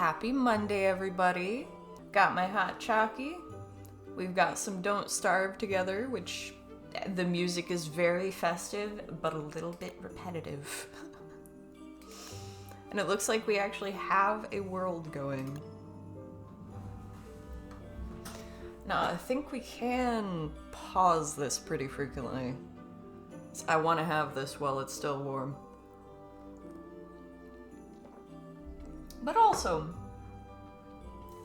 Happy Monday, everybody. Got my hot chalky. We've got some Don't Starve together, which the music is very festive, but a little bit repetitive. And it looks like we actually have a world going. Now, I think we can pause this pretty frequently. I want to have this while it's still warm. But also,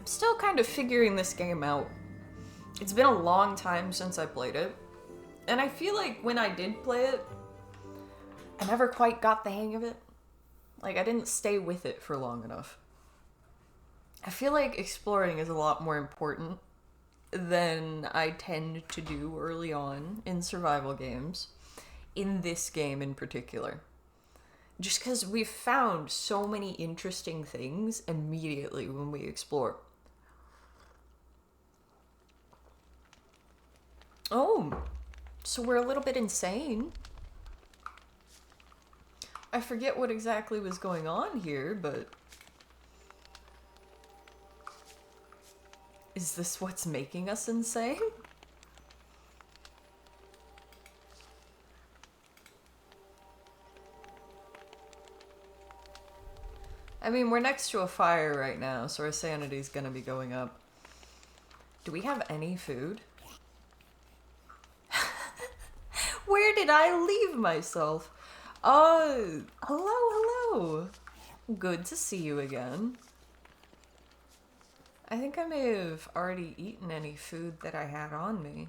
I'm still kind of figuring this game out. It's been a long time since I played it, and I feel like when I did play it, I never quite got the hang of it. Like, I didn't stay with it for long enough. I feel like exploring is a lot more important than I tend to do early on in survival games, in this game in particular. Just because we've found so many interesting things immediately when we explore. Oh, so we're a little bit insane. I forget what exactly was going on here, but... is this what's making us insane? I mean, we're next to a fire right now, so our sanity's gonna be going up. Do we have any food? Where did I leave myself? Oh, hello. Good to see you again. I think I may have already eaten any food that I had on me.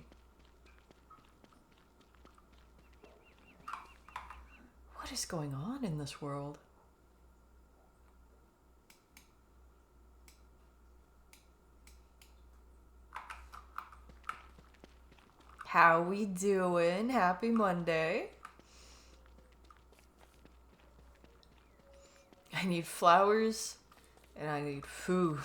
What is going on in this world? How we doing? Happy Monday. I need flowers and I need food.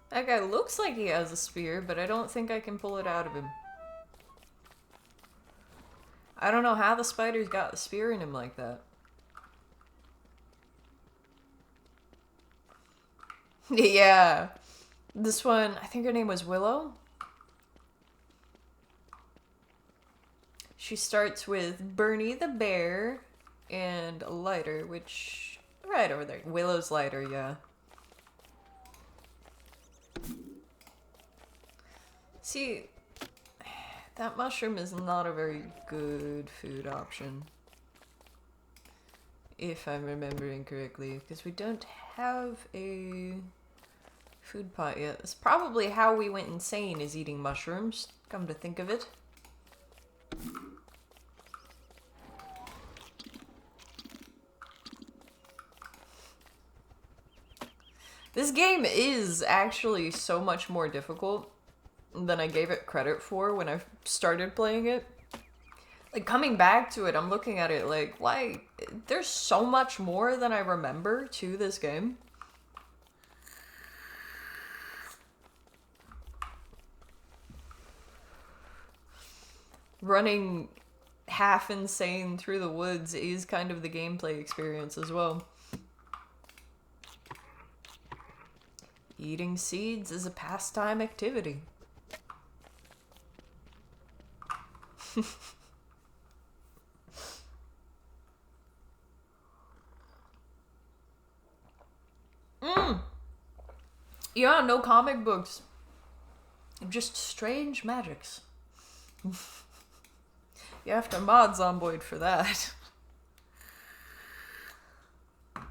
That guy looks like he has a spear, but I don't think I can pull it out of him. I don't know how the spider's got the spear in him like that. Yeah. This one, I think her name was Willow. She starts with Bernie the bear and a lighter, which... right over there. Willow's lighter, yeah. See, that mushroom is not a very good food option. If I'm remembering correctly, because we don't have a food pot yet. It's probably how we went insane, is eating mushrooms, come to think of it. This game is actually so much more difficult than I gave it credit for when I started playing it. Like, coming back to it, I'm looking at it like, why? There's so much more than I remember to this game. Running half insane through the woods is kind of the gameplay experience as well. Eating seeds is a pastime activity. Yeah, no comic books. Just strange magics. You have to mod Zomboid for that. I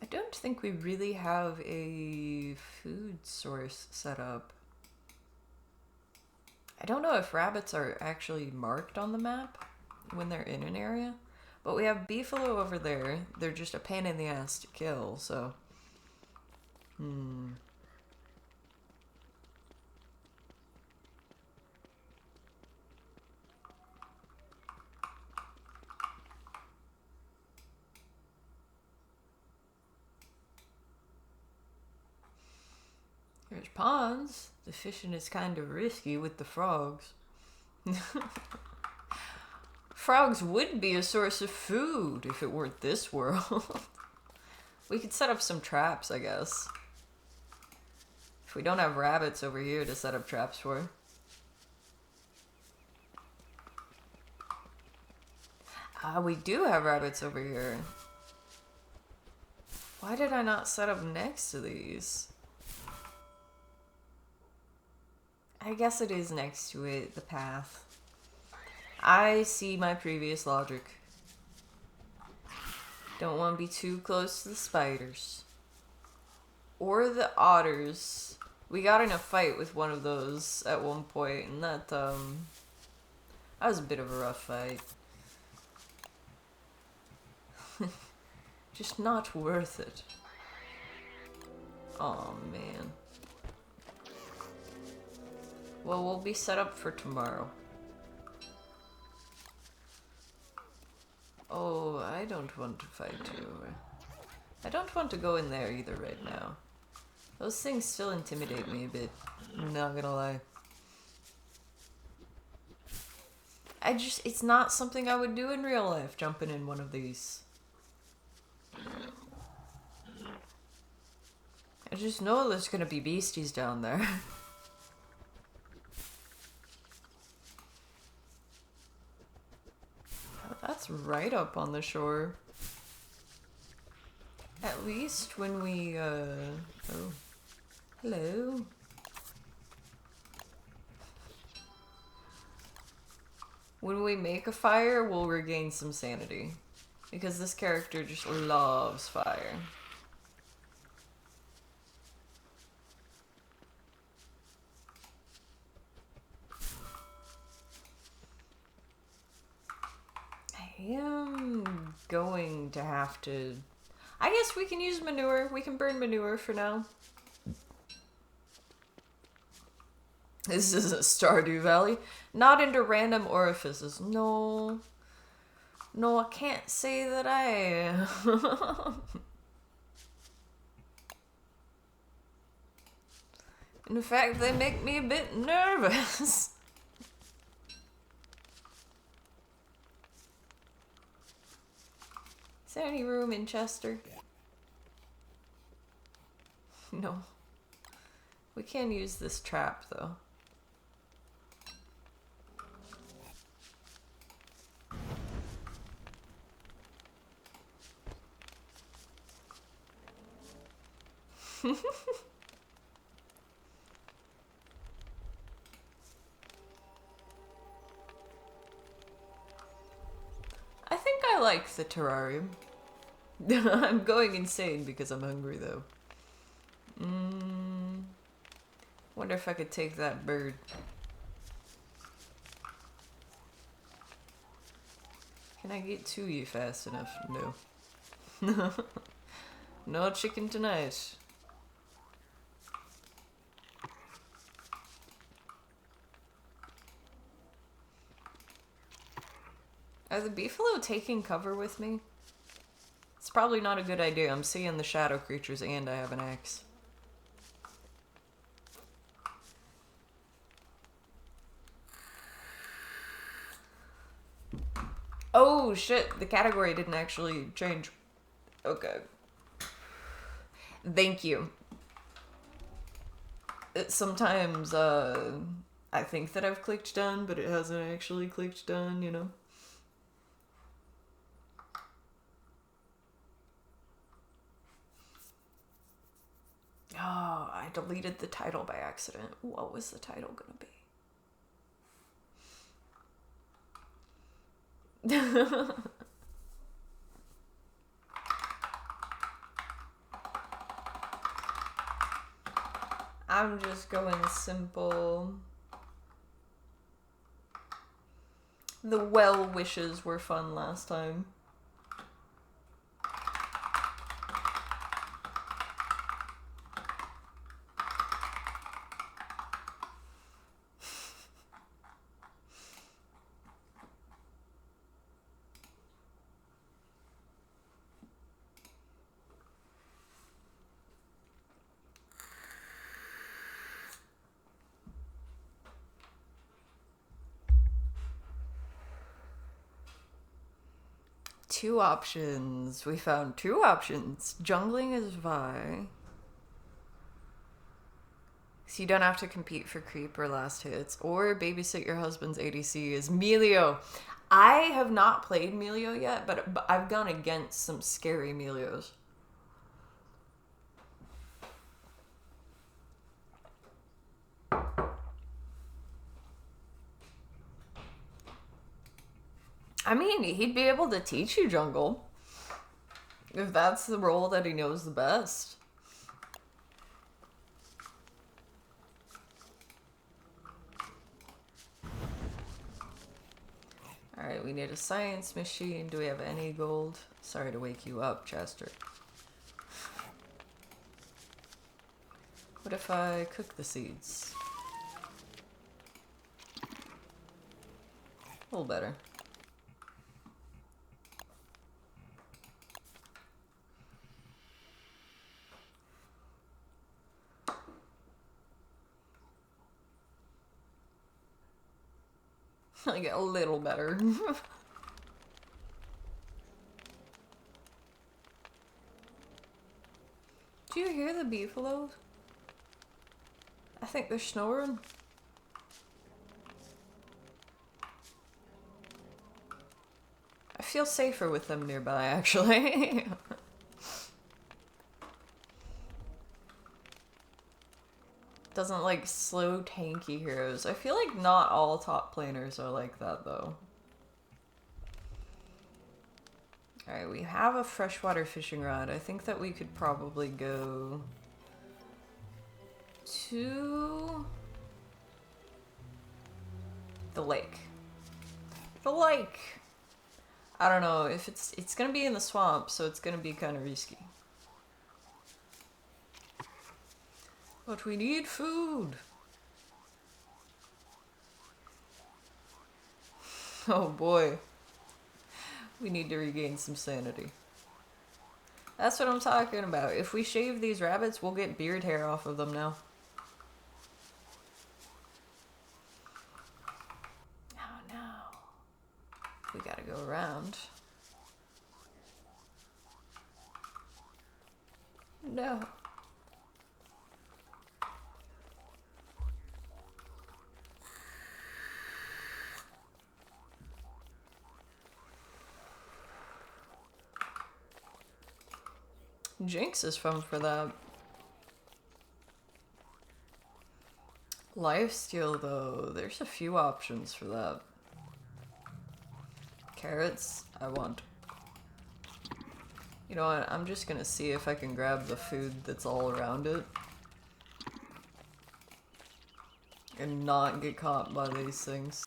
don't think we really have a food source set up. I don't know if rabbits are actually marked on the map when they're in an area, but we have beefalo over there. They're just a pain in the ass to kill, so... There's ponds. The fishing is kind of risky with the frogs. Frogs would be a source of food if it weren't this world. We could set up some traps, I guess. If we don't have rabbits over here to set up traps for. We do have rabbits over here. Why did I not set up next to these? I guess it is next to it, the path. I see my previous logic. Don't want to be too close to the spiders. Or the otters. We got in a fight with one of those at one point, and that was a bit of a rough fight. Just not worth it. Oh man. Well, we'll be set up for tomorrow. Oh, I don't want to fight you. I don't want to go in there either right now. Those things still intimidate me a bit. I'm not gonna lie. It's not something I would do in real life, jumping in one of these. I just know there's gonna be beasties down there. That's right up on the shore. At least when we, oh. Hello. When we make a fire, we'll regain some sanity. Because this character just loves fire. I am going to have to... I guess we can use manure. We can burn manure for now. This is a Stardew Valley. Not into random orifices. No. No, I can't say that I am. In fact, they make me a bit nervous. Is there any room in Chester? No. We can use this trap, though. I think I like the terrarium. I'm going insane because I'm hungry, though. Wonder if I could take that bird. Can I get to you fast enough? No. No chicken tonight. Are the beefalo taking cover with me? It's probably not a good idea. I'm seeing the shadow creatures and I have an axe. Oh shit, the category didn't actually change. Okay. Thank you. Sometimes, I think that I've clicked done, but it hasn't actually clicked done, you know? Oh, I deleted the title by accident. What was the title gonna be? I'm just going simple. The well wishes were fun last time. Two options. We found two options. Jungling is Vi. So you don't have to compete for creep or last hits. Or babysit your husband's ADC is Melio. I have not played Melio yet, but I've gone against some scary Melios. I mean, he'd be able to teach you jungle. If that's the role that he knows the best. Alright, we need a science machine. Do we have any gold? Sorry to wake you up, Chester. What if I cook the seeds? A little better. Like a little better. Do you hear the beefaloes? I think they're snoring. I feel safer with them nearby, actually. Doesn't like slow tanky heroes. I feel like not all top planers are like that though. Alright, we have a freshwater fishing rod. I think that we could probably go to the lake. The lake! I don't know, if it's gonna be in the swamp, so it's gonna be kind of risky. But we need food. Oh boy. We need to regain some sanity. That's what I'm talking about. If we shave these rabbits, we'll get beard hair off of them now. Oh no. We gotta go around. No. Jinx is fun for that. Lifesteal though, there's a few options for that. Carrots, I want. You know what, I'm just gonna see if I can grab the food that's all around it. And not get caught by these things.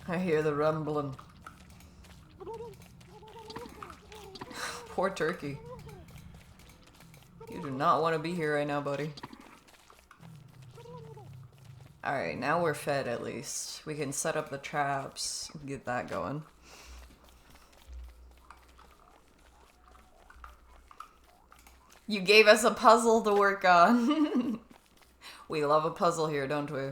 I hear the rumbling. Poor turkey. You do not want to be here right now, buddy. Alright, now we're fed at least. We can set up the traps and get that going. You gave us a puzzle to work on. We love a puzzle here, don't we?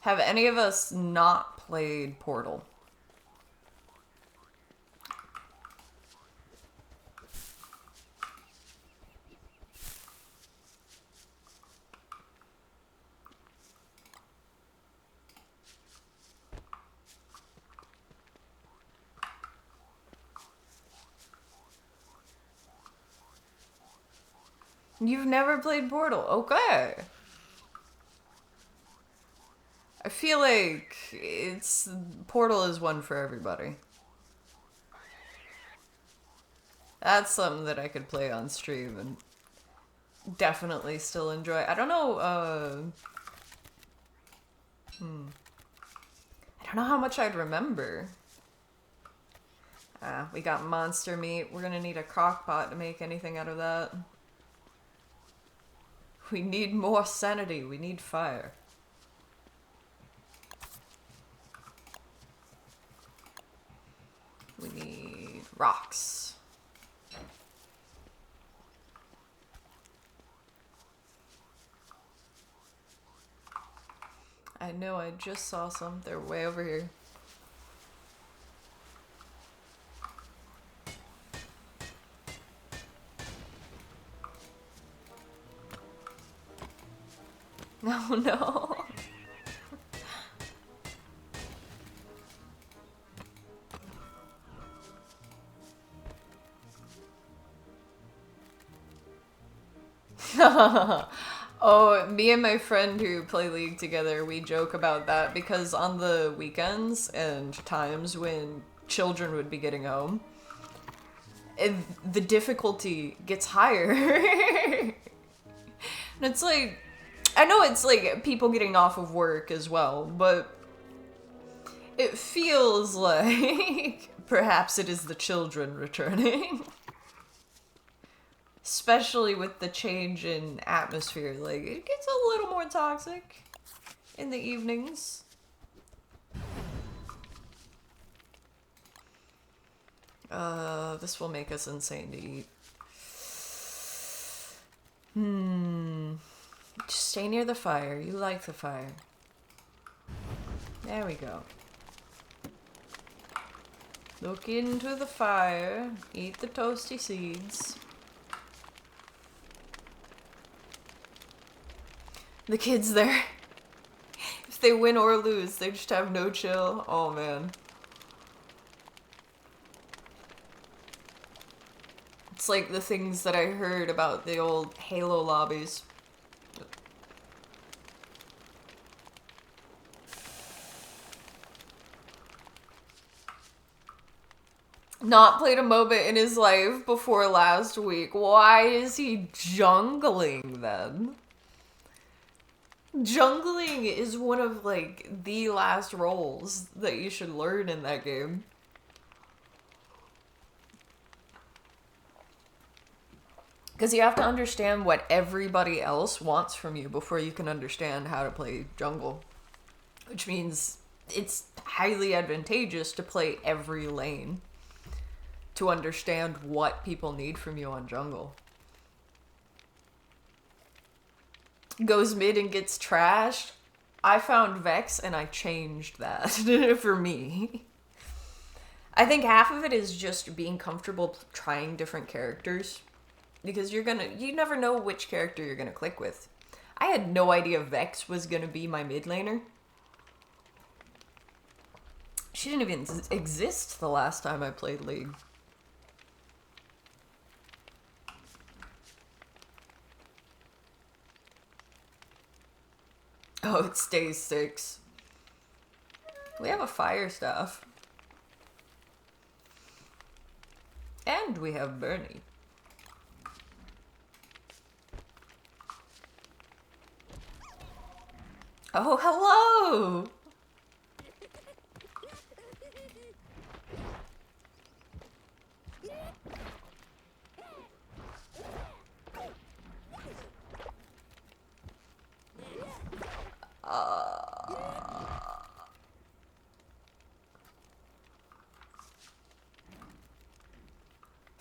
Have any of us not played Portal? You've never played Portal? Okay. I feel like Portal is one for everybody. That's something that I could play on stream and definitely still enjoy. I don't know, I don't know how much I'd remember. We got monster meat. We're gonna need a crock pot to make anything out of that. We need more sanity. We need fire. We need I know, I just saw some. They're way over here. No, no. Oh, me and my friend who play League together, we joke about that because on the weekends and times when children would be getting home, the difficulty gets higher. And it's like, I know it's like people getting off of work as well, but it feels like perhaps it is the children returning. Especially with the change in atmosphere, like, it gets a little more toxic in the evenings. This will make us insane to eat. Just stay near the fire. You like the fire. There we go. Look into the fire. Eat the toasty seeds. The kids there. If they win or lose, they just have no chill. Oh, man. It's like the things that I heard about the old Halo lobbies. Not played a MOBA in his life before last week. Why is he jungling then? Jungling is one of, like, the last roles that you should learn in that game. Because you have to understand what everybody else wants from you before you can understand how to play jungle. Which means it's highly advantageous to play every lane to understand what people need from you on jungle. Goes mid and gets trashed. I found Vex and I changed that for me. I think half of it is just being comfortable trying different characters. Because you never know which character you're gonna click with. I had no idea Vex was gonna be my mid laner. She didn't even exist the last time I played League. Oh, it stays 6. We have a fire staff. And we have Bernie. Oh, hello!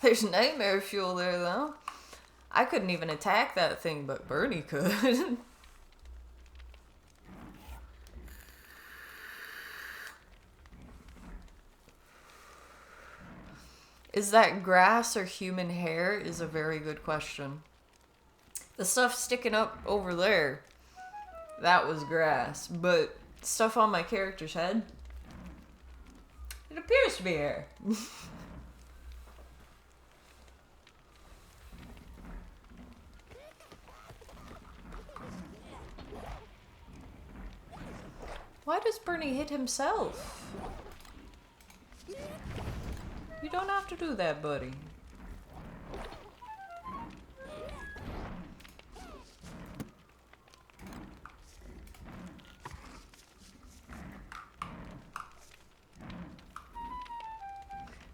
There's nightmare fuel there, though. I couldn't even attack that thing, but Bernie could. Is that grass or human hair is a very good question. The stuff sticking up over there, that was grass. But stuff on my character's head, it appears to be hair. Why does Bernie hit himself? You don't have to do that, buddy.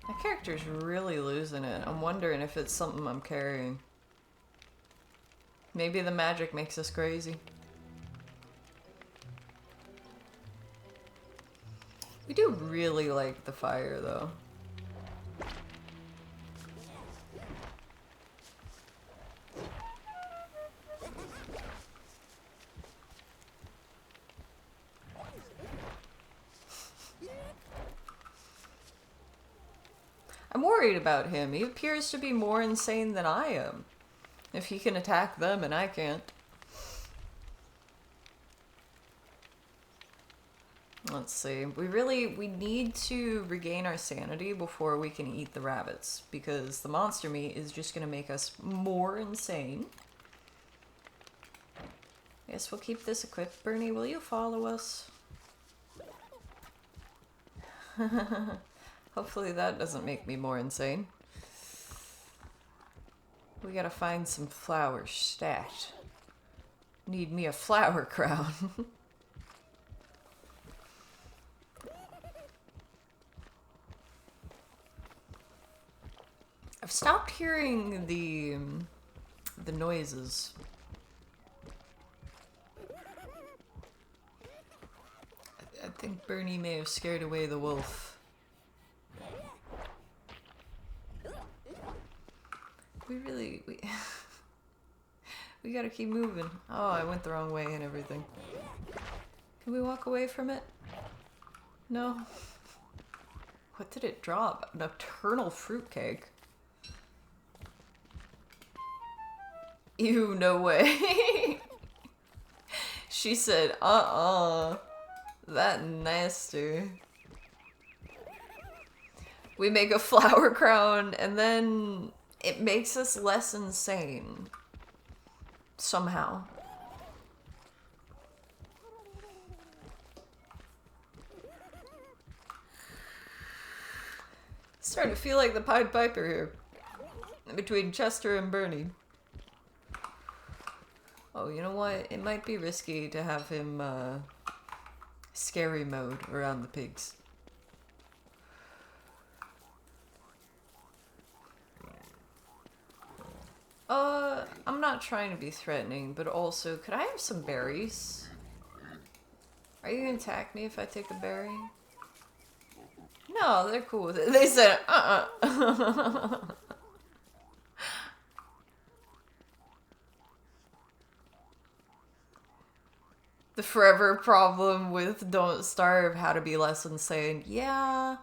My character's really losing it. I'm wondering if it's something I'm carrying. Maybe the magic makes us crazy. We do really like the fire, though. worried about him. He appears to be more insane than I am. If he can attack them and I can't. Let's see. We need to regain our sanity before we can eat the rabbits, because the monster meat is just going to make us more insane. Guess we'll keep this equipped. Bernie, will you follow us? Hopefully that doesn't make me more insane. We gotta find some flowers. Stat. Need me a flower crown. I've stopped hearing the noises. I think Bernie may have scared away the wolf. We gotta keep moving. Oh, I went the wrong way and everything. Can we walk away from it? No. What did it drop? Nocturnal fruitcake. Ew, no way. She said, that nasty. We make a flower crown and then it makes us less insane. Somehow. Starting to feel like the Pied Piper here. Between Chester and Bernie. Oh, you know what? It might be risky to have him, scary mode around the pigs. I'm not trying to be threatening, but also, could I have some berries? Are you gonna attack me if I take a berry? No, they're cool with it. They said, The forever problem with Don't Starve, how to be less insane. Yeah.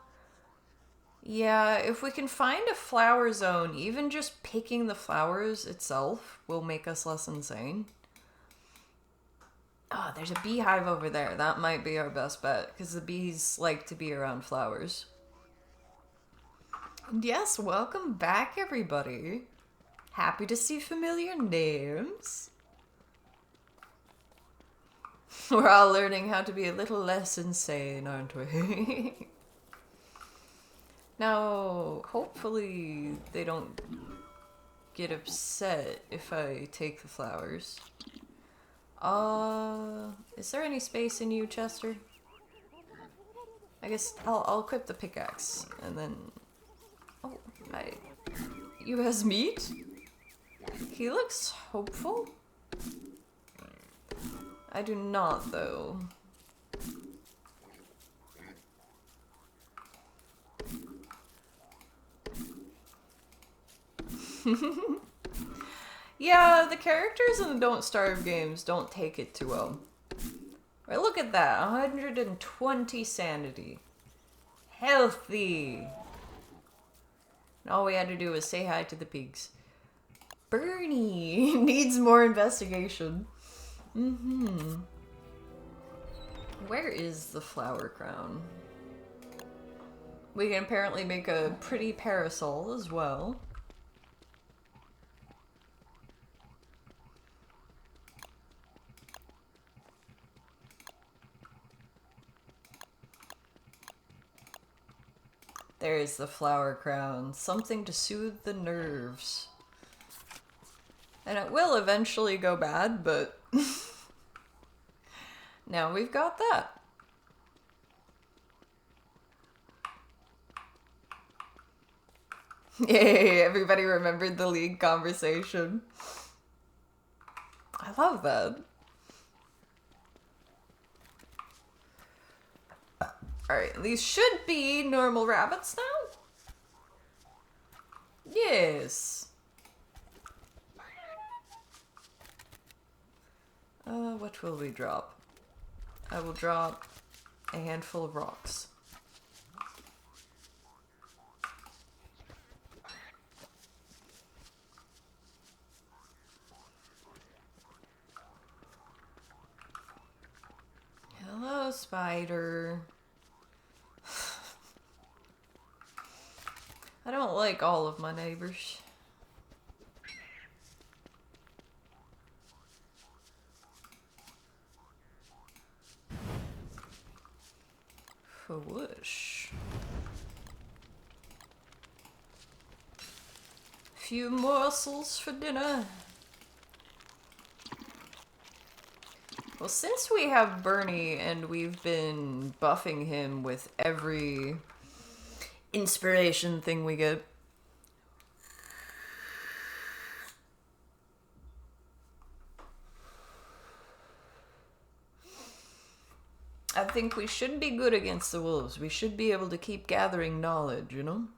Yeah, if we can find a flower zone, even just picking the flowers itself will make us less insane. Oh, there's a beehive over there. That might be our best bet, because the bees like to be around flowers. And yes, welcome back, everybody. Happy to see familiar names. We're all learning how to be a little less insane, aren't we? Now, hopefully they don't get upset if I take the flowers. Is there any space in you, Chester? I guess I'll equip the pickaxe, and then... Oh, you has meat? He looks hopeful? I do not, though. Yeah, the characters in the Don't Starve games don't take it too well. Right, look at that, 120 sanity. Healthy! And all we had to do was say hi to the pigs. Bernie needs more investigation. Where is the flower crown? We can apparently make a pretty parasol as well. There's the flower crown. Something to soothe the nerves. And it will eventually go bad, but... now we've got that. Yay, everybody remembered the League conversation. I love that. Alright, these should be normal rabbits now? Yes. What will we drop? I will drop a handful of rocks. Hello, spider. I don't like all of my neighbors. Whoosh. Few morsels for dinner. Well, since we have Bernie and we've been buffing him with every inspiration thing we get, I think we should be good against the wolves. We should be able to keep gathering knowledge, you know?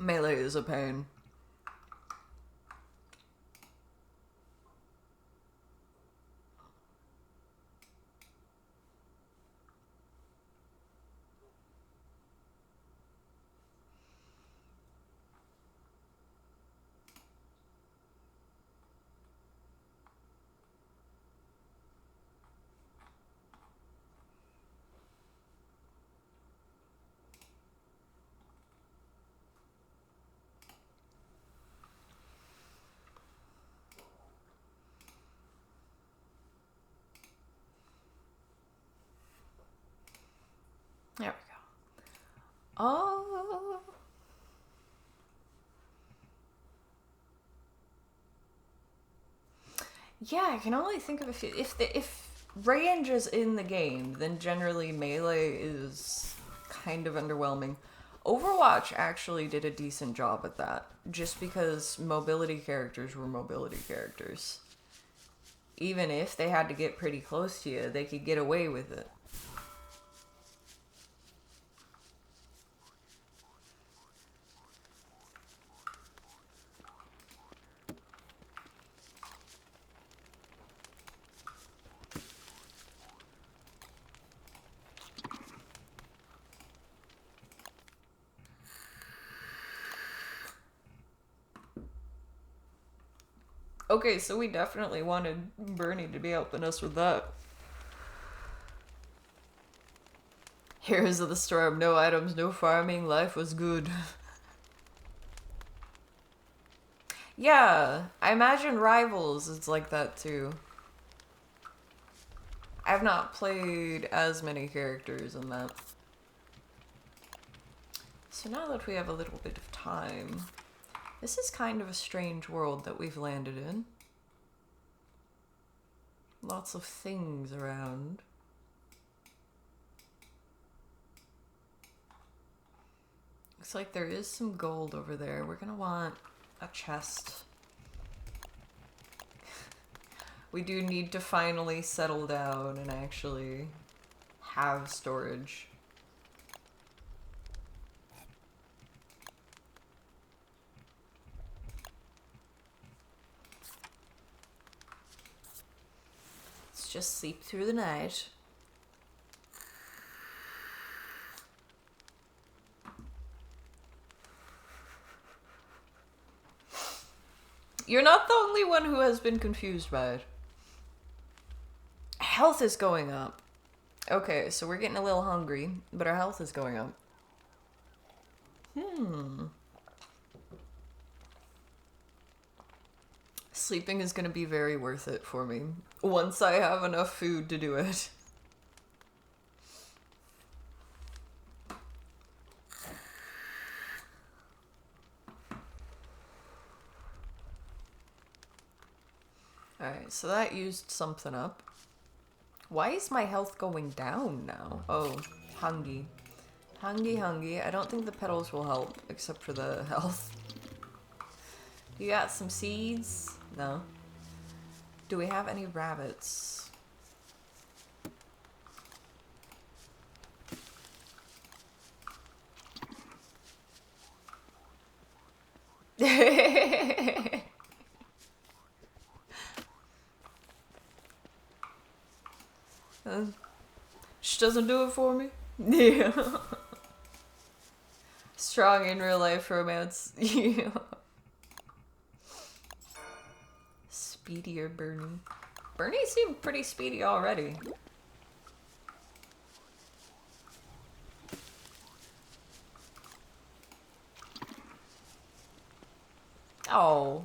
Melee is a pain. There we go. Oh. Yeah, I can only think of a few. If range is in the game, then generally melee is kind of underwhelming. Overwatch actually did a decent job at that, just because mobility characters were mobility characters. Even if they had to get pretty close to you, they could get away with it. Okay, so we definitely wanted Bernie to be helping us with that. Heroes of the Storm, no items, no farming, life was good. Yeah, I imagine Rivals is like that too. I've not played as many characters in that. So now that we have a little bit of time, this is kind of a strange world that we've landed in. Lots of things around. Looks like there is some gold over there. We're gonna want a chest. We do need to finally settle down and actually have storage. Let's just sleep through the night. You're not the only one who has been confused by it. Health is going up. Okay, so we're getting a little hungry, but our health is going up. Sleeping is going to be very worth it for me once I have enough food to do it. Alright, so that used something up. Why is my health going down now? Oh, hungry. Hungry. I don't think the petals will help, except for the health. You got some seeds? No. Do we have any rabbits? She doesn't do it for me? Yeah. Strong in real life romance. Speedier Bernie. Bernie seemed pretty speedy already. Oh.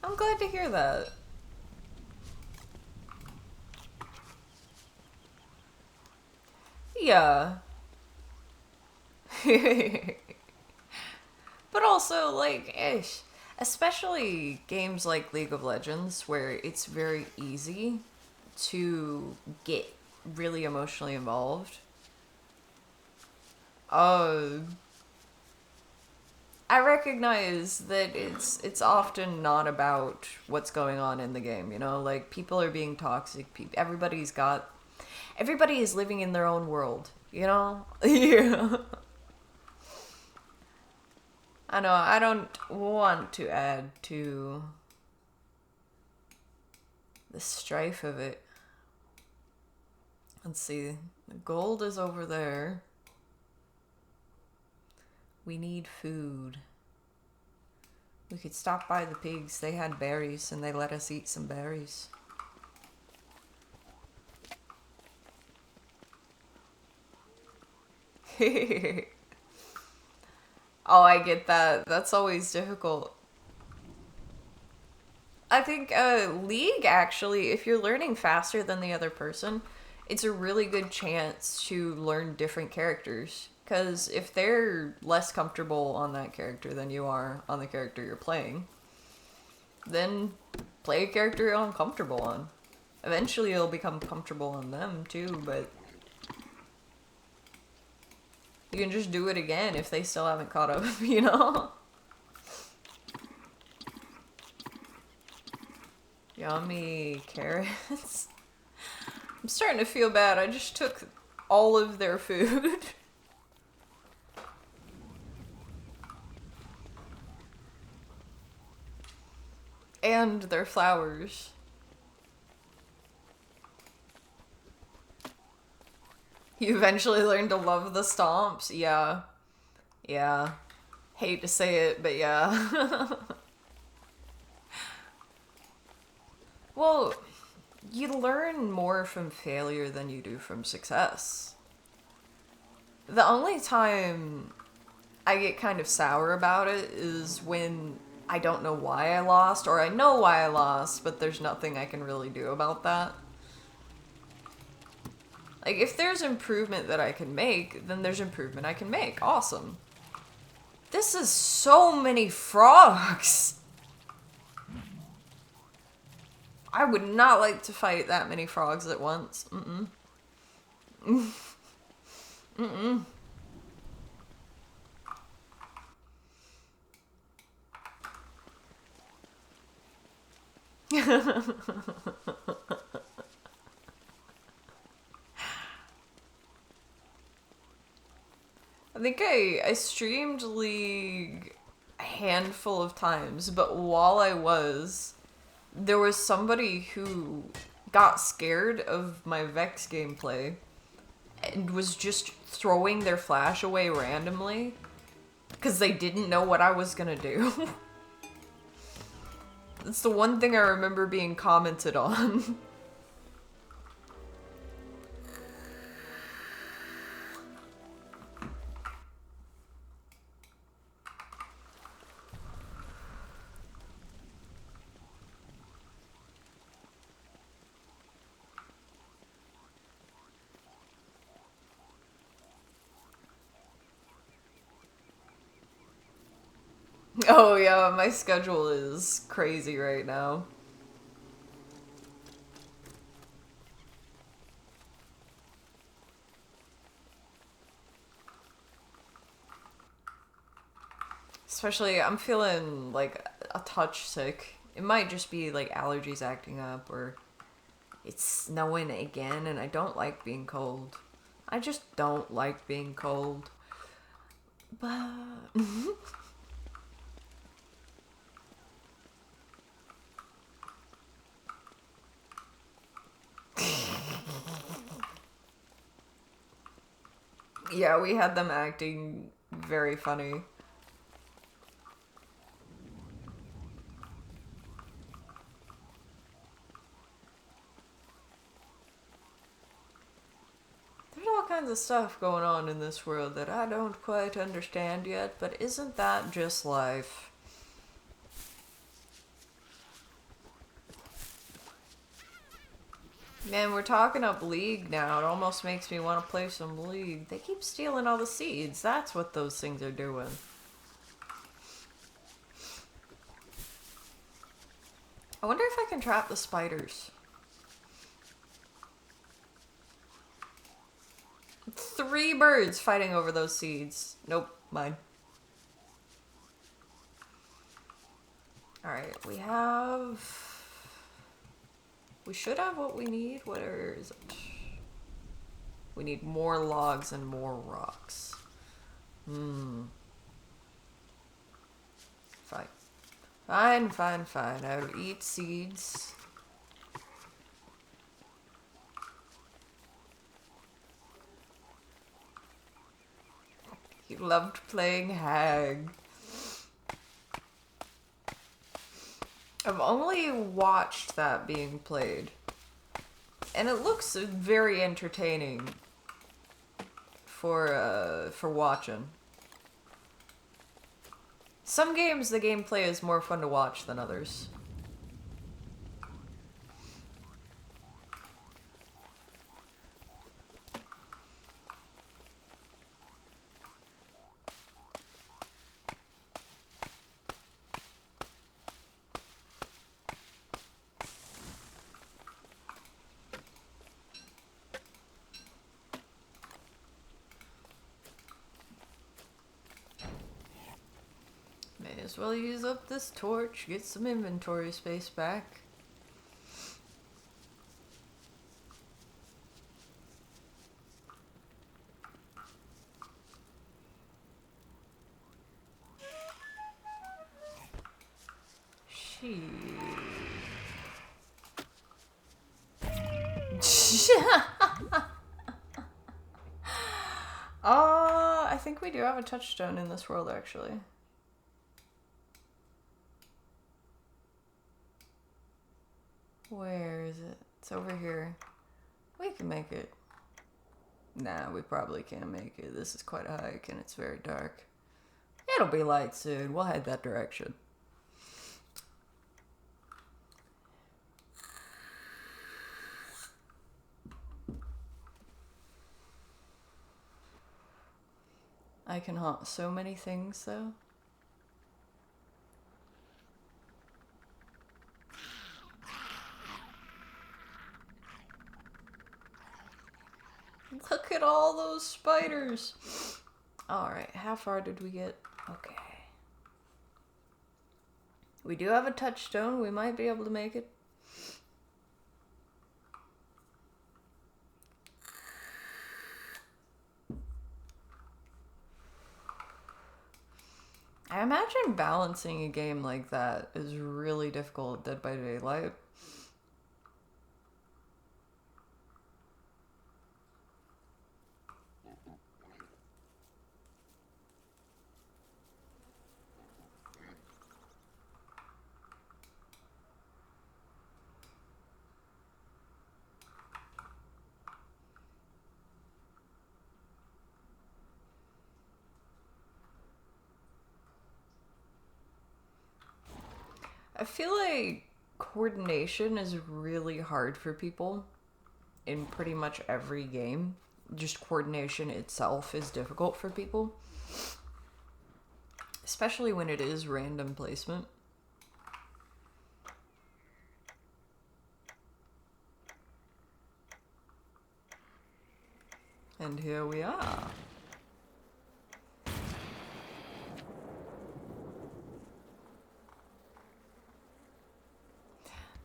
I'm glad to hear that. Yeah. But also, like, ish. Especially games like League of Legends, where it's very easy to get really emotionally involved. Uh, I recognize that it's often not about what's going on in the game, you know? Like, people are being toxic, everybody is living in their own world, you know? Yeah. I know, I don't want to add to the strife of it. Let's see. The gold is over there. We need food. We could stop by the pigs. They had berries and they let us eat some berries. Oh, I get that. That's always difficult. I think League, actually, if you're learning faster than the other person, it's a really good chance to learn different characters. Because if they're less comfortable on that character than you are on the character you're playing, then play a character you're uncomfortable on. Eventually you'll become comfortable on them too, but you can just do it again if they still haven't caught up, you know? Yummy carrots. I'm starting to feel bad. I just took all of their food. And their flowers. You eventually learn to love the stomps. Yeah. Yeah. Hate to say it, but yeah. Well, you learn more from failure than you do from success. The only time I get kind of sour about it is when I don't know why I lost, or I know why I lost, but there's nothing I can really do about that. Like, if there's improvement that I can make, then there's improvement I can make. Awesome. This is so many frogs! I would not like to fight that many frogs at once. Mm-mm. Mm-mm. I think I streamed League a handful of times, but while I was, there was somebody who got scared of my Vex gameplay and was just throwing their flash away randomly because they didn't know what I was gonna do. It's the one thing I remember being commented on. Oh yeah, my schedule is crazy right now. Especially, I'm feeling like a touch sick. It might just be like allergies acting up, or it's snowing again, and I don't like being cold. I just don't like being cold. But. Yeah, we had them acting very funny. There's all kinds of stuff going on in this world that I don't quite understand yet, but isn't that just life? Man, we're talking up League now. It almost makes me want to play some League. They keep stealing all the seeds. That's what those things are doing. I wonder if I can trap the spiders. 3 birds fighting over those seeds. Nope, mine. Alright, we should have what we need. Where is it? We need more logs and more rocks. Fine. Fine. I will eat seeds. He loved playing Hag. I've only watched that being played. And it looks very entertaining for watching. Some games, the gameplay is more fun to watch than others. May as well use up this torch, get some inventory space back. I think we do have a touchstone in this world, actually. Where is it? It's over here. We can make it. Nah, we probably can't make it. This is quite a hike and it's very dark. It'll be light soon. We'll head that direction. I can haunt so many things, though. Look at all those spiders! Alright, how far did we get? Okay. We do have a touchstone. We might be able to make it. I imagine balancing a game like that is really difficult at Dead by Daylight. I feel like coordination is really hard for people in pretty much every game. Just coordination itself is difficult for people. Especially when it is random placement. And here we are.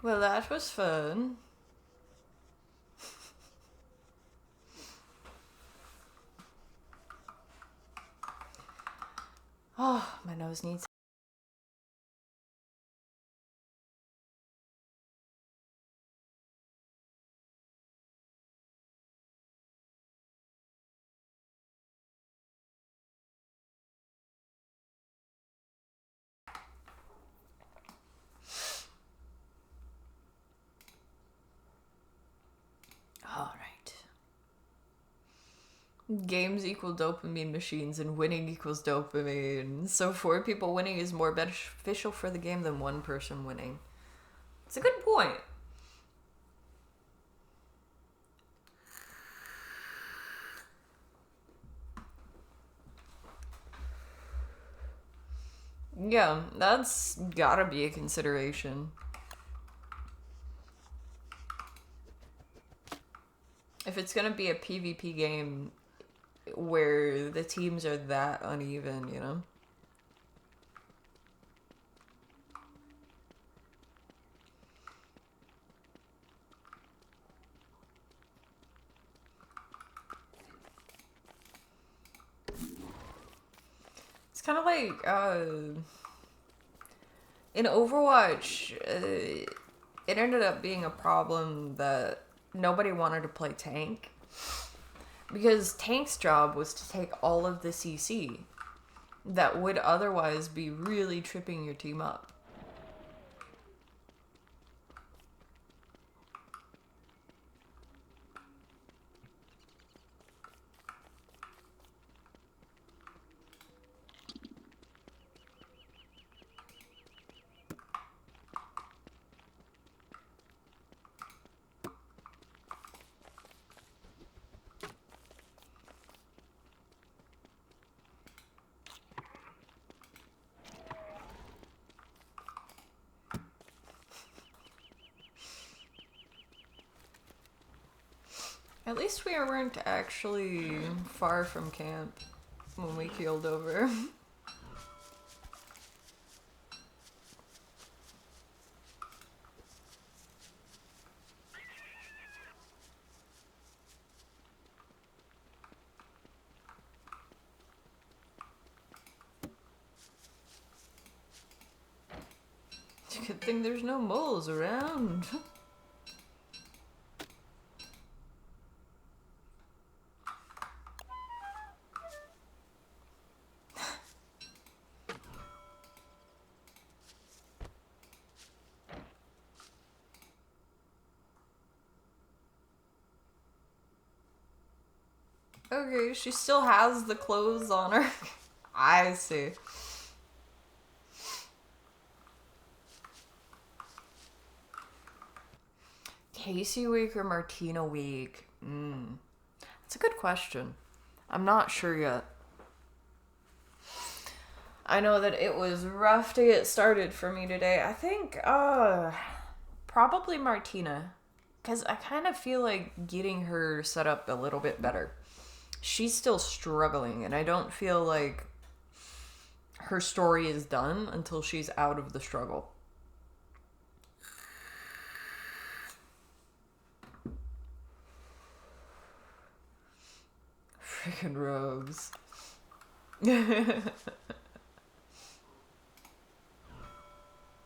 Well, that was fun. Oh, my nose needs Games equal dopamine machines and winning equals dopamine. So 4 people winning is more beneficial for the game than 1 person winning. It's a good point. Yeah, that's gotta be a consideration. If it's gonna be a PvP game where the teams are that uneven, you know? It's kind of like, in Overwatch, it ended up being a problem that nobody wanted to play tank. Because tank's job was to take all of the CC that would otherwise be really tripping your team up. At least we weren't actually far from camp when we keeled over. Good thing there's no moles around. Okay, she still has the clothes on her. I see. Casey week or Martina week? That's a good question. I'm not sure yet. I know that it was rough to get started for me today. I think, probably Martina. Because I kind of feel like getting her set up a little bit better. She's still struggling, and I don't feel like her story is done until she's out of the struggle. Freaking rogues.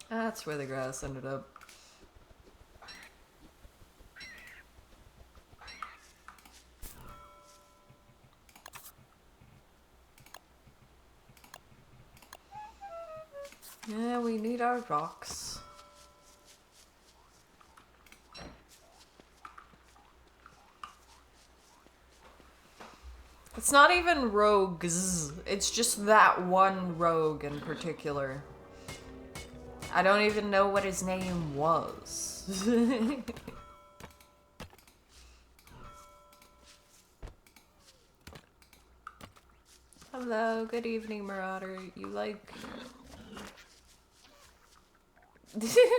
That's where the grass ended up. Yeah, we need our rocks. It's not even rogues. It's just that one rogue in particular. I don't even know what his name was. Hello, good evening, Marauder. You like...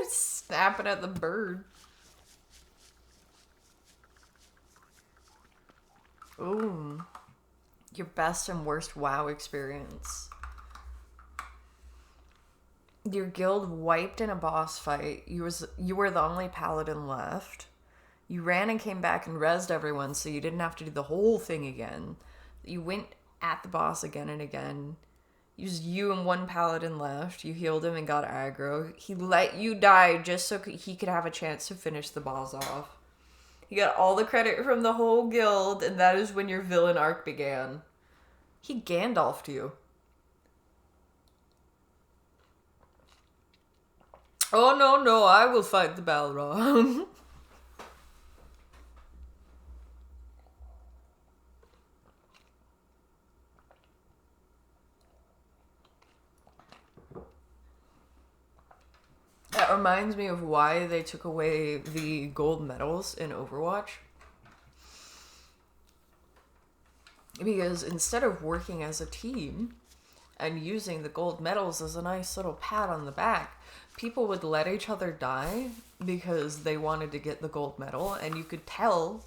snapping at the bird. Ooh. Your best and worst WoW experience. Your guild wiped in a boss fight. You were the only paladin left. You ran and came back and rezzed everyone so you didn't have to do the whole thing again. You went at the boss again and again. It was you and one paladin left. You healed him and got aggro. He let you die just so he could have a chance to finish the boss off. He got all the credit from the whole guild, and that is when your villain arc began. He Gandalf'd you. Oh, no, I will fight the Balrog. That reminds me of why they took away the gold medals in Overwatch. Because instead of working as a team and using the gold medals as a nice little pat on the back, people would let each other die because they wanted to get the gold medal, and you could tell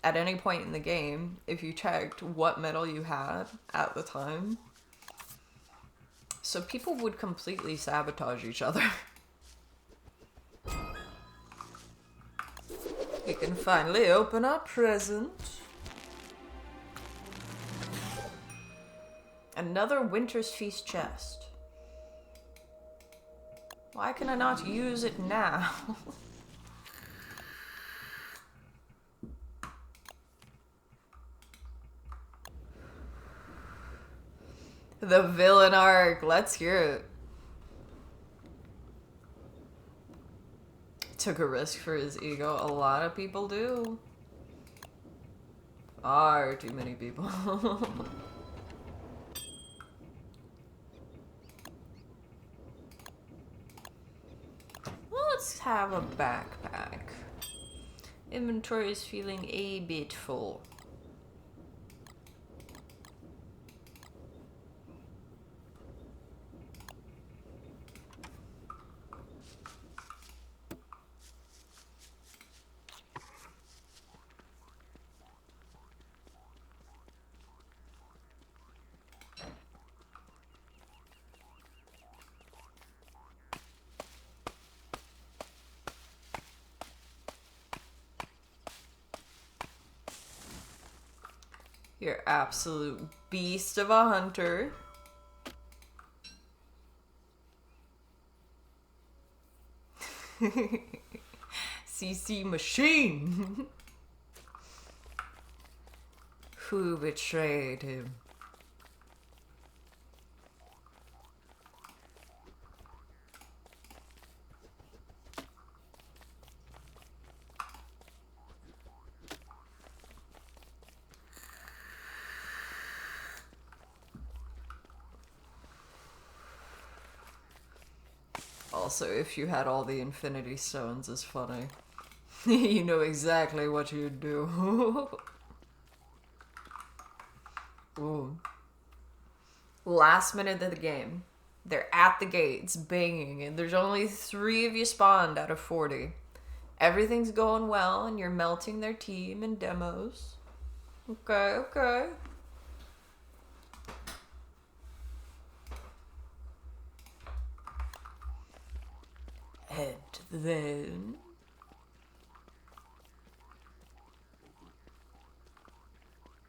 at any point in the game, if you checked, what medal you had at the time. So people would completely sabotage each other. We can finally open our present. Another Winter's Feast chest. Why can I not use it now? The villain arc. Let's hear it. Took a risk for his ego. A lot of people do. Far too many people. Let's have a backpack. Inventory is feeling a bit full. You're absolute beast of a hunter. CC machine. Who betrayed him? Also, if you had all the Infinity Stones, is funny. You know exactly what you'd do. Ooh. Last minute of the game. They're at the gates, banging, and there's only 3 of you spawned out of 40. Everything's going well, and you're melting their team in demos. Okay, okay. Head then.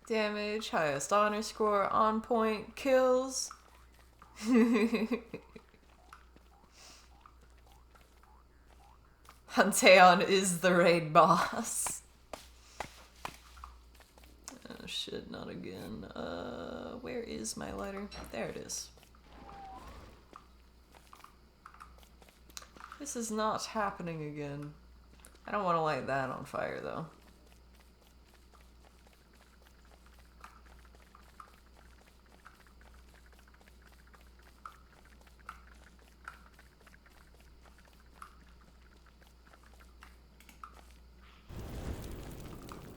Damage, highest honor score, on point, kills. Hunteon is the raid boss. Oh shit, not again. Where is my lighter? There it is. This is not happening again. I don't want to light that on fire, though.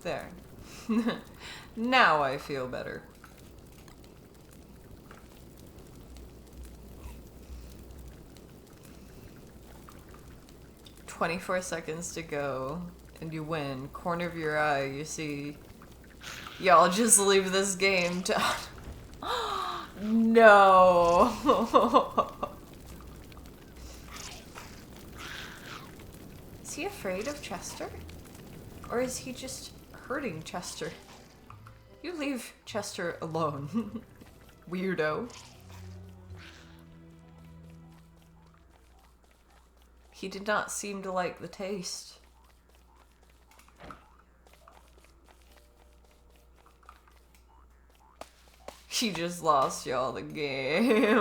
There. Now I feel better. "24 seconds to go, and you win. Corner of your eye, you see. Y'all just leave this game to..." No. Is he afraid of Chester? Or is he just hurting Chester? You leave Chester alone, weirdo. He did not seem to like the taste. He just lost y'all the game.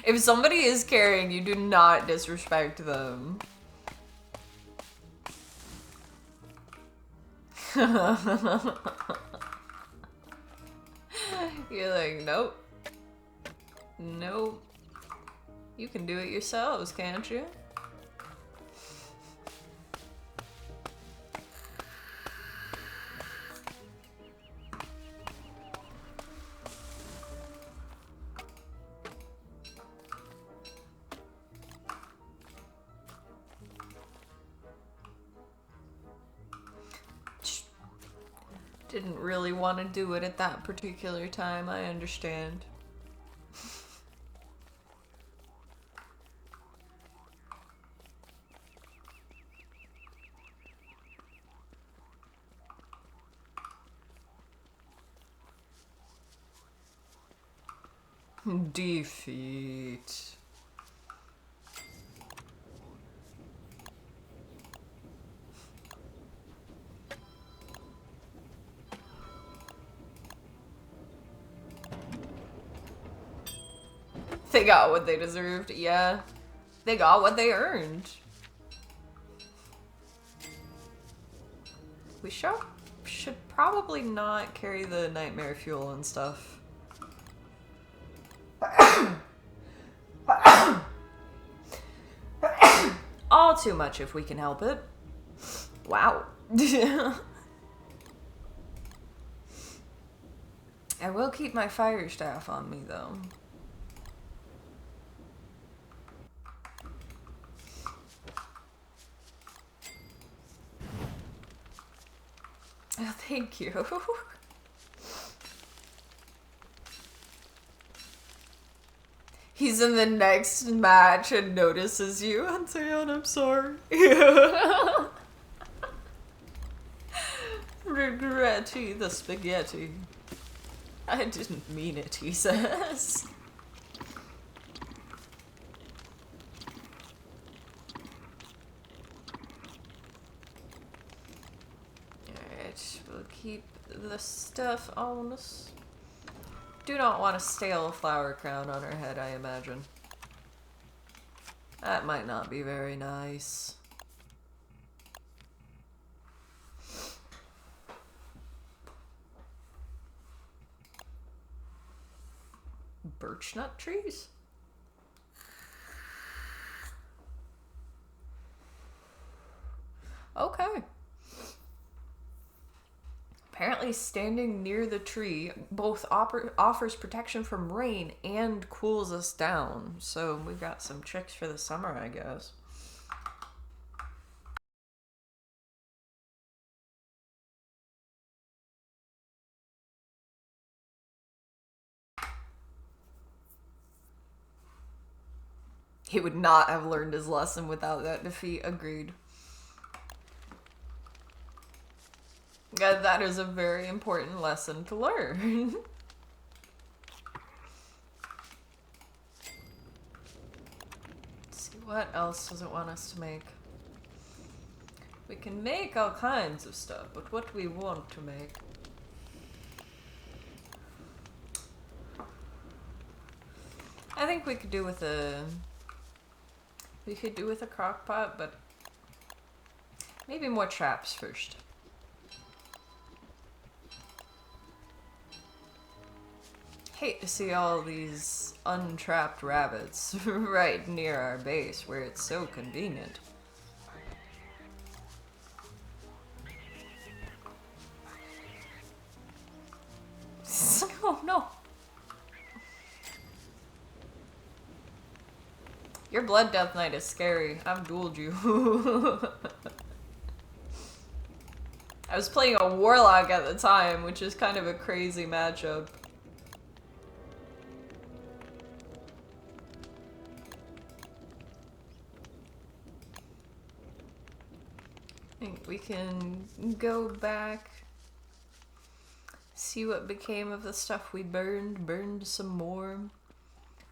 If somebody is carrying, you do not disrespect them. You're like, nope. Nope. You can do it yourselves, can't you? Didn't really want to do it at that particular time, I understand. Defeat. They got what they deserved, yeah. They got what they earned. We should probably not carry the nightmare fuel and stuff. All too much if we can help it. Wow. I will keep my fire staff on me though. Oh, thank you. He's in the next match and notices you. Antaeon, I'm sorry. Regretty the spaghetti. I didn't mean it, he says. Alright, we'll keep the stuff on us. Do not want a stale flower crown on her head, I imagine. That might not be very nice. Birch nut trees? Okay. Apparently standing near the tree both offers protection from rain and cools us down. So we've got some tricks for the summer, I guess. He would not have learned his lesson without that defeat. Agreed. Yeah, that is a very important lesson to learn. Let's see, what else does it want us to make? We can make all kinds of stuff, but what we want to make. I think we could do with a... We could do with a crock pot, but maybe more traps first. Hate to see all these untrapped rabbits right near our base where it's so convenient. Oh no. Your Blood Death Knight is scary. I've dueled you. I was playing a Warlock at the time, which is kind of a crazy matchup. I think we can go back, see what became of the stuff we burned some more.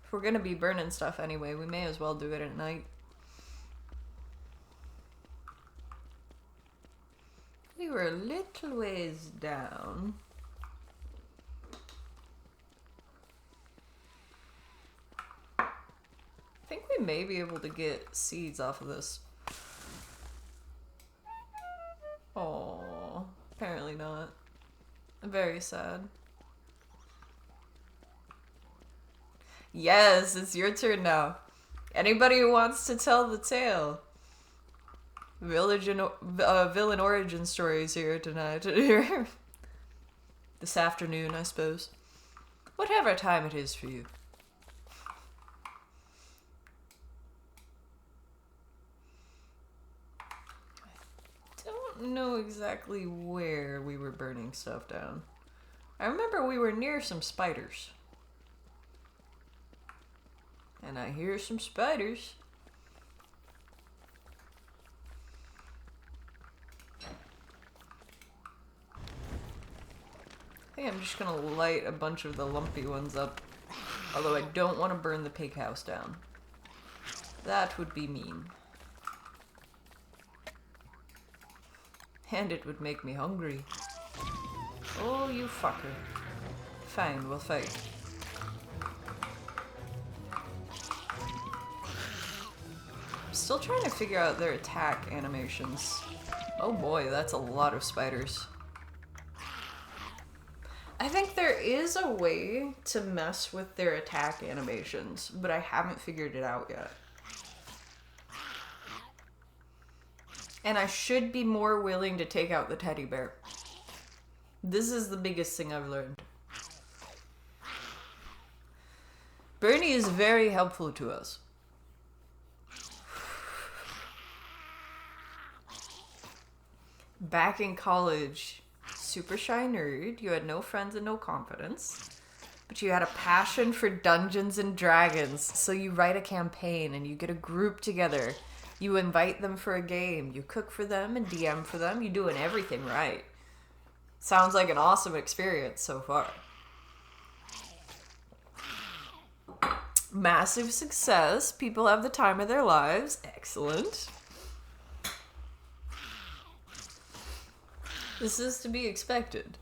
If we're gonna be burning stuff anyway, we may as well do it at night. We were a little ways down. I think we may be able to get seeds off of this. Oh, apparently not. Very sad. Yes, it's your turn now. Anybody who wants to tell the tale. Villain origin stories here tonight. This afternoon, I suppose. Whatever time it is for you. I don't know exactly where we were burning stuff down. I remember we were near some spiders. And I hear some spiders. I think I'm just gonna light a bunch of the lumpy ones up. Although I don't want to burn the pig house down. That would be mean. And it would make me hungry. Oh, you fucker. Fine, we'll fight. I'm still trying to figure out their attack animations. Oh boy, that's a lot of spiders. I think there is a way to mess with their attack animations, but I haven't figured it out yet. And I should be more willing to take out the teddy bear. This is the biggest thing I've learned. Bernie is very helpful to us. Back in college, super shy nerd, you had no friends and no confidence, but you had a passion for Dungeons and Dragons, so you write a campaign and you get a group together. You invite them for a game, you cook for them and DM for them, you're doing everything right. Sounds like an awesome experience so far. Massive success, people have the time of their lives, excellent. This is to be expected.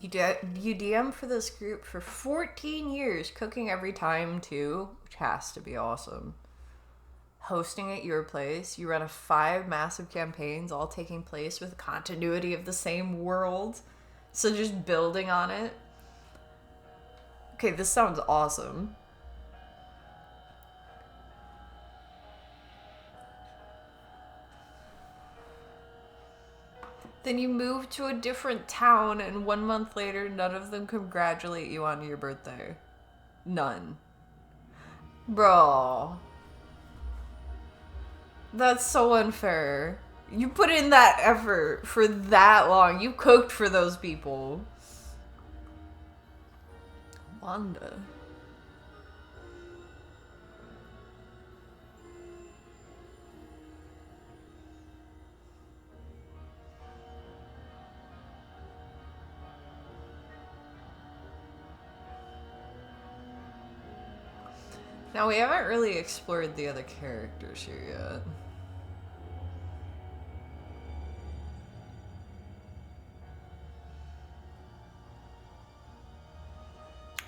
You DM for this group for 14 years, cooking every time too, which has to be awesome. Hosting at your place, you run 5 massive campaigns, all taking place with continuity of the same world. So just building on it. Okay, this sounds awesome. Then you move to a different town, and 1 month later, none of them congratulate you on your birthday. None. Bro. That's so unfair. You put in that effort for that long. You cooked for those people. Wanda. Now, we haven't really explored the other characters here yet.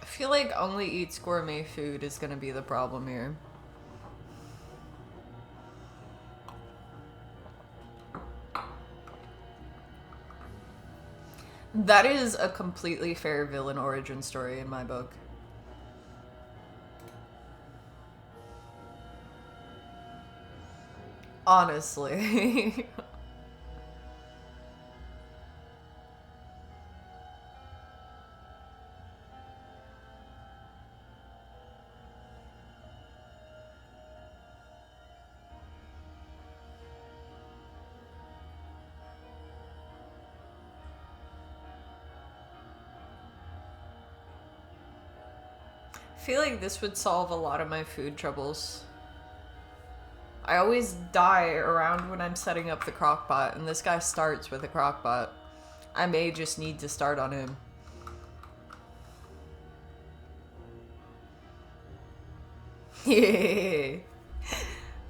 I feel like only eats gourmet food is gonna be the problem here. That is a completely fair villain origin story in my book. Honestly. I feel like this would solve a lot of my food troubles. I always die around when I'm setting up the crockpot, and this guy starts with a crockpot. I may just need to start on him. Yeah.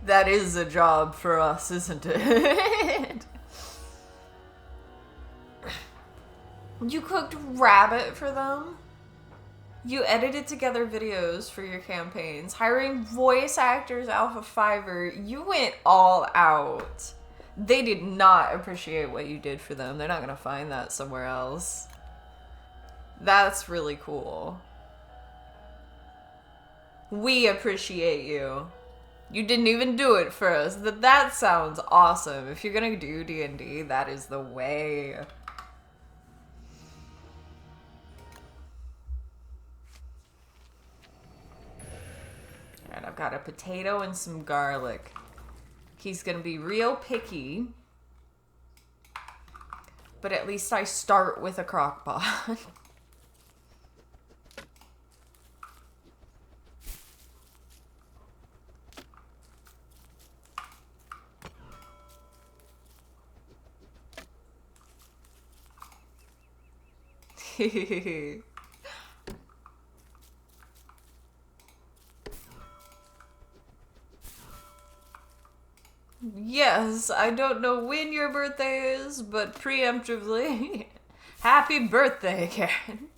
That is a job for us, isn't it? You cooked rabbit for them? You edited together videos for your campaigns, hiring voice actors off of Fiverr. You went all out. They did not appreciate what you did for them. They're not gonna find that somewhere else. That's really cool. We appreciate you. You didn't even do it for us. That sounds awesome. If you're gonna do D&D, that is the way. Alright, I've got a potato and some garlic. He's gonna be real picky. But at least I start with a crock pot. Yes, I don't know when your birthday is, but preemptively, happy birthday, Karen.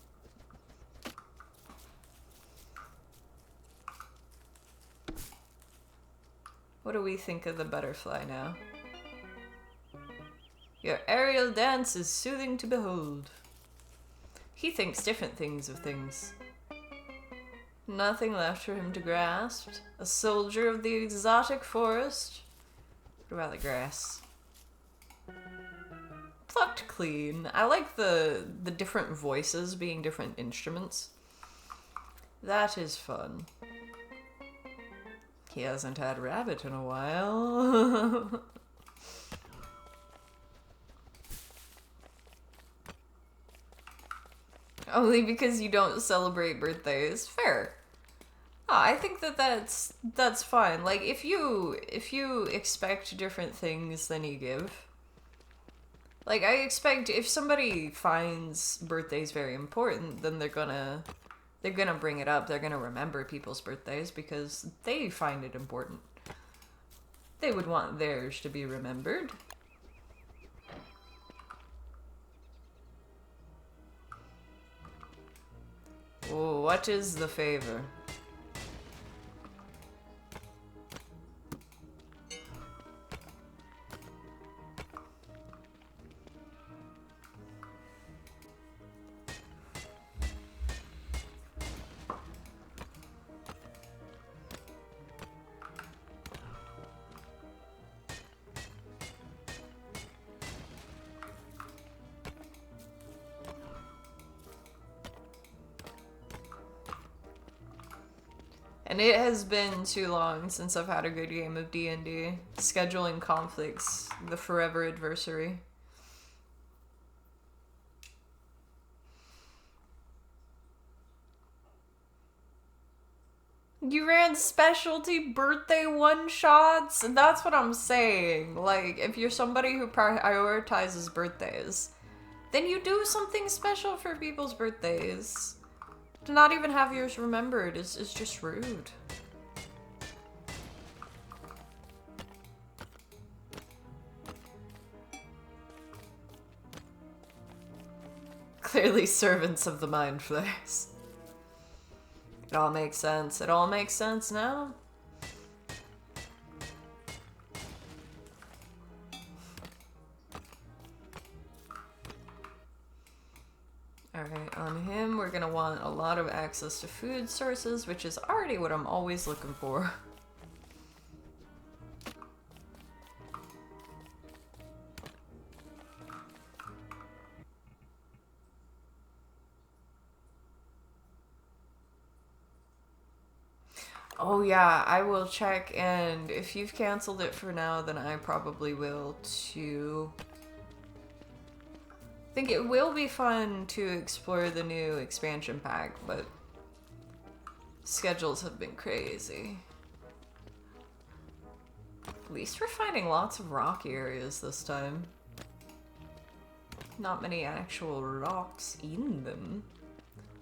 What do we think of the butterfly now? Your aerial dance is soothing to behold. He thinks different things of things. Nothing left for him to grasp. A soldier of the exotic forest. What about the grass? Plucked clean. I like the different voices being different instruments. That is fun. He hasn't had rabbit in a while. Only because you don't celebrate birthdays. Fair. Oh, I think that's fine. Like if you expect different things than you give. Like I expect if somebody finds birthdays very important, then they're gonna bring it up. They're gonna remember people's birthdays because they find it important. They would want theirs to be remembered. Oh, what is the favor? And it has been too long since I've had a good game of D&D. Scheduling conflicts, the forever adversary. You ran specialty birthday one-shots? And that's what I'm saying. Like, if you're somebody who prioritizes birthdays, then you do something special for people's birthdays. To not even have yours remembered is just rude. Clearly servants of the Mind Flayers. It all makes sense. It all makes sense now. Alright, on him we're gonna want a lot of access to food sources, which is already what I'm always looking for. Oh yeah, I will check, and if you've canceled it for now, then I probably will too. I think it will be fun to explore the new expansion pack, but schedules have been crazy. At least we're finding lots of rocky areas this time. Not many actual rocks in them,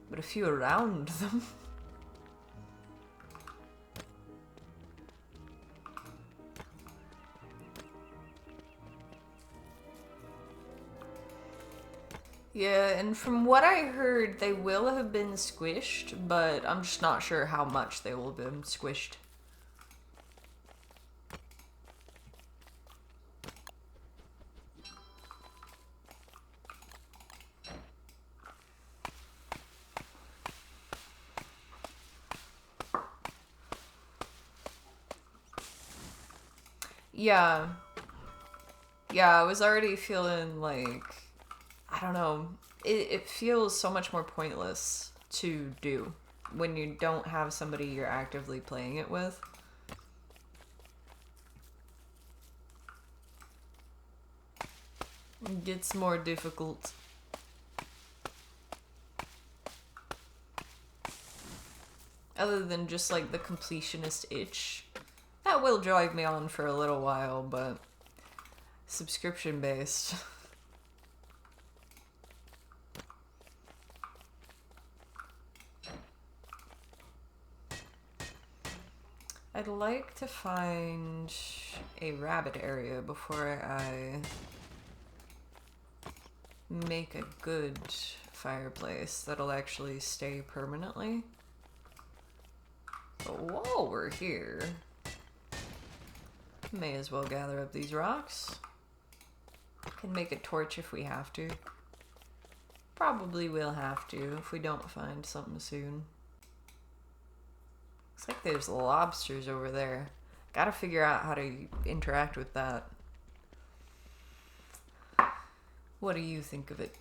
but a few around them. Yeah, and from what I heard, they will have been squished, but I'm just not sure how much they will have been squished. Yeah. Yeah, I was already feeling like, I don't know, it feels so much more pointless to do when you don't have somebody you're actively playing it with. It gets more difficult. Other than just like the completionist itch. That will drive me on for a little while, but subscription based. I'd like to find a rabbit area before I make a good fireplace that'll actually stay permanently. But while we're here, may as well gather up these rocks. Can make a torch if we have to. Probably will have to if we don't find something soon. Looks like there's lobsters over there. Gotta figure out how to interact with that. What do you think of it?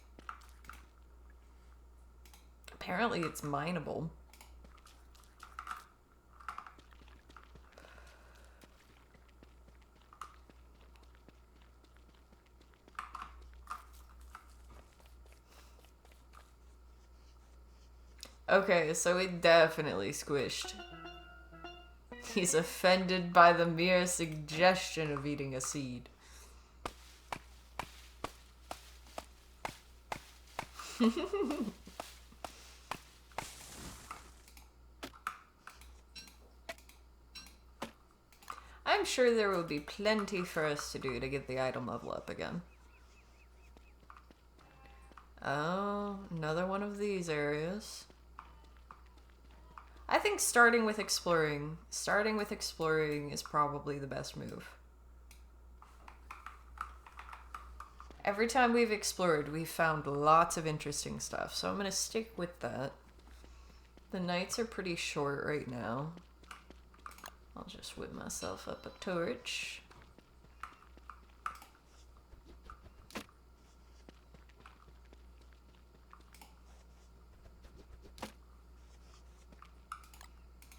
Apparently it's mineable. Okay, so it definitely squished. He's offended by the mere suggestion of eating a seed. I'm sure there will be plenty for us to do to get the item level up again. Oh, another one of these areas. I think starting with exploring is probably the best move. Every time we've explored, we've found lots of interesting stuff, so I'm gonna stick with that. The nights are pretty short right now. I'll just whip myself up a torch.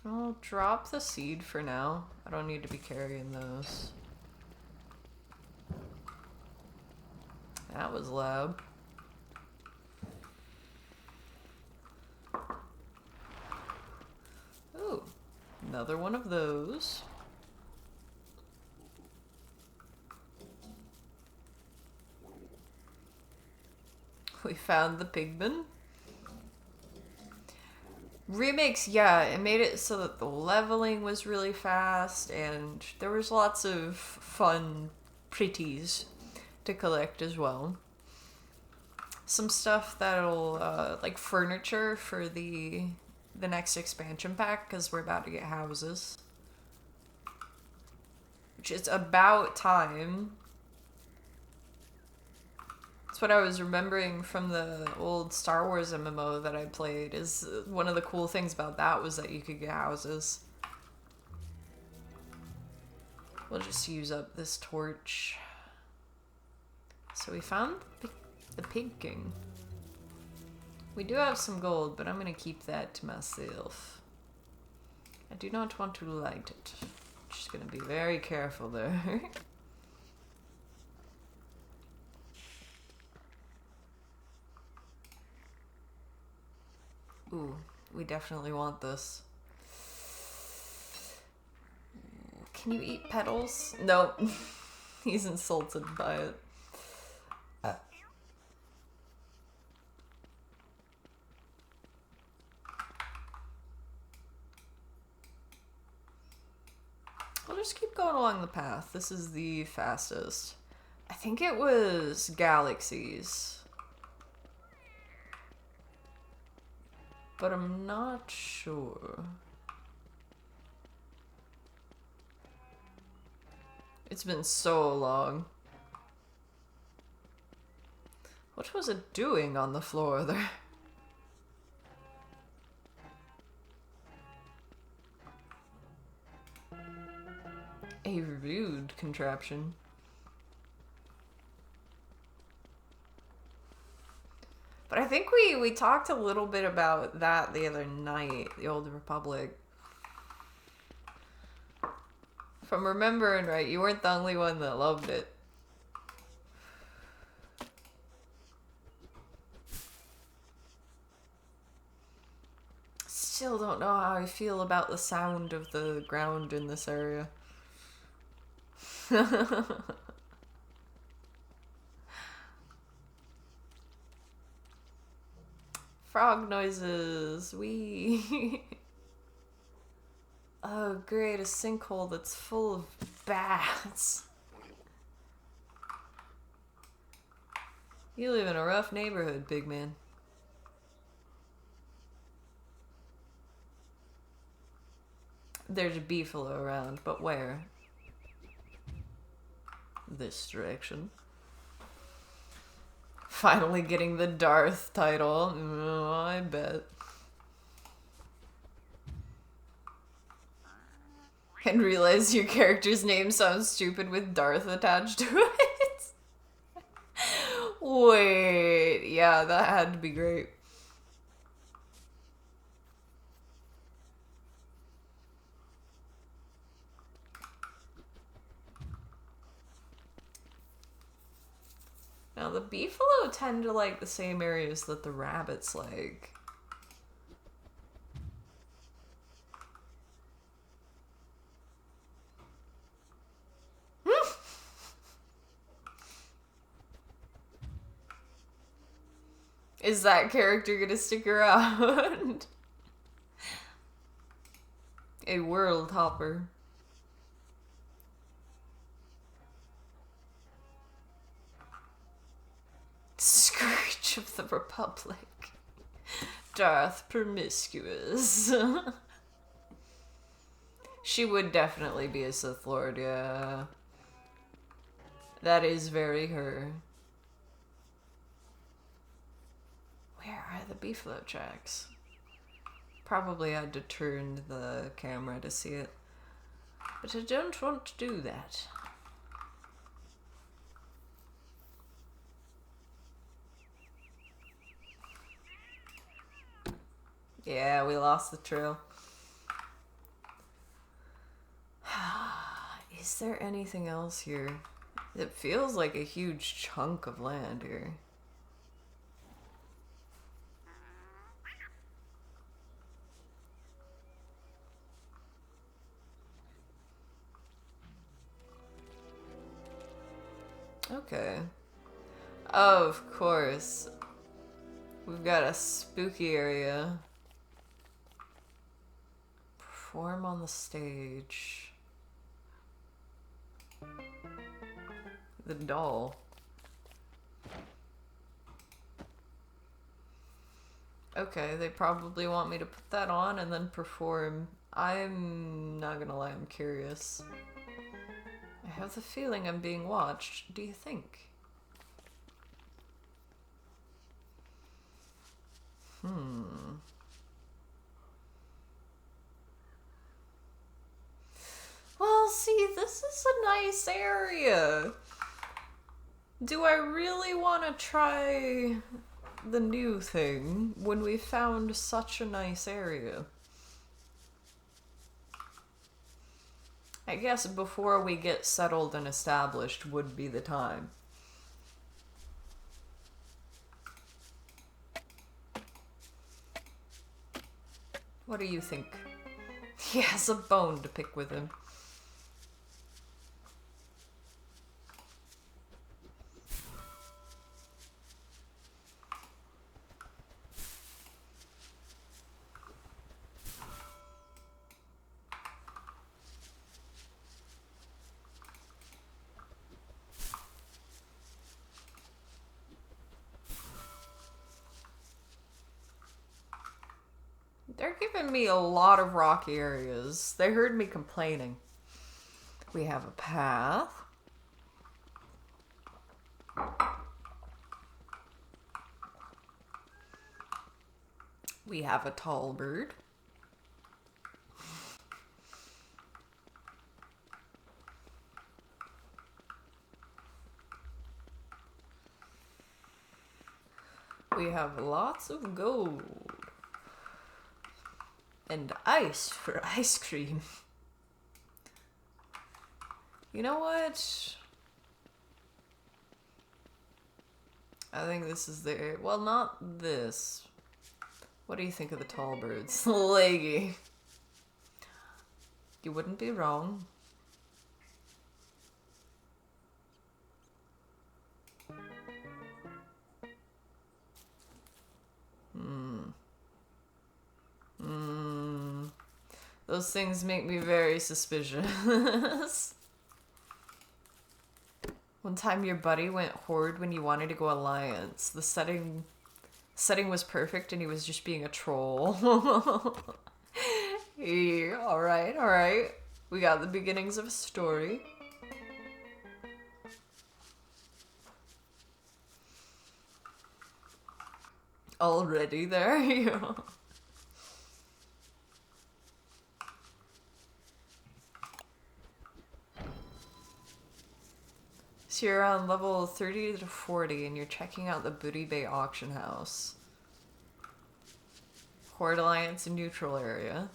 I'll drop the seed for now. I don't need to be carrying those. That was loud. Ooh, another one of those. We found the pigman. Remakes, yeah, it made it so that the leveling was really fast and there was lots of fun pretties to collect as well. Some stuff that'll, like furniture for the next expansion pack, because we're about to get houses. Which is about time. That's what I was remembering from the old Star Wars MMO that I played, is one of the cool things about that was that you could get houses. We'll just use up this torch. So we found the Pig King. We do have some gold, but I'm gonna keep that to myself. I do not want to light it. Just gonna be very careful there. Ooh, we definitely want this. Can you eat petals? No. He's insulted by it. We'll just keep going along the path. This is the fastest. I think it was Galaxies. but I'm not sure. It's been so long. What was it doing on the floor there? A rude contraption. But I think we talked a little bit about that the other night, the Old Republic. If I'm remembering right, you weren't the only one that loved it. Still don't know how I feel about the sound of the ground in this area. Frog noises, wee. Oh great, a sinkhole that's full of bats. You live in a rough neighborhood, big man. There's a beefalo around, but where? This direction. Finally getting the Darth title. Oh, I bet. And realize your character's name sounds stupid with Darth attached to it. Wait, yeah, that had to be great. Now, the beefalo tend to like the same areas that the rabbits like. Is that character gonna stick around? A world hopper. Scourge of the Republic. Darth Promiscuous. She would definitely be a Sith Lord, yeah. That is very her. Where are the beefalo tracks? Probably had to turn the camera to see it. But I don't want to do that. Yeah, we lost the trail. Is there anything else here? It feels like a huge chunk of land here. Okay. Of course. We've got a spooky area. Perform on the stage. The doll. Okay, they probably want me to put that on and then perform. I'm not gonna lie, I'm curious. I have the feeling I'm being watched. Do you think? Well, see, this is a nice area. Do I really want to try the new thing when we found such a nice area? I guess before we get settled and established would be the time. What do you think? He has a bone to pick with him. given me a lot of rocky areas. They heard me complaining. We have a path. We have a tall bird. We have lots of gold. And ice for ice cream. You know what? I think this is the... Well, not this. What do you think of the tall birds? Leggy. You wouldn't be wrong. Those things make me very suspicious. One time your buddy went horde when you wanted to go alliance. The setting was perfect and he was just being a troll. Yeah, alright. We got the beginnings of a story. Already there, yeah. So you're on level 30 to 40 and you're checking out the Booty Bay auction house. Horde Alliance in neutral area.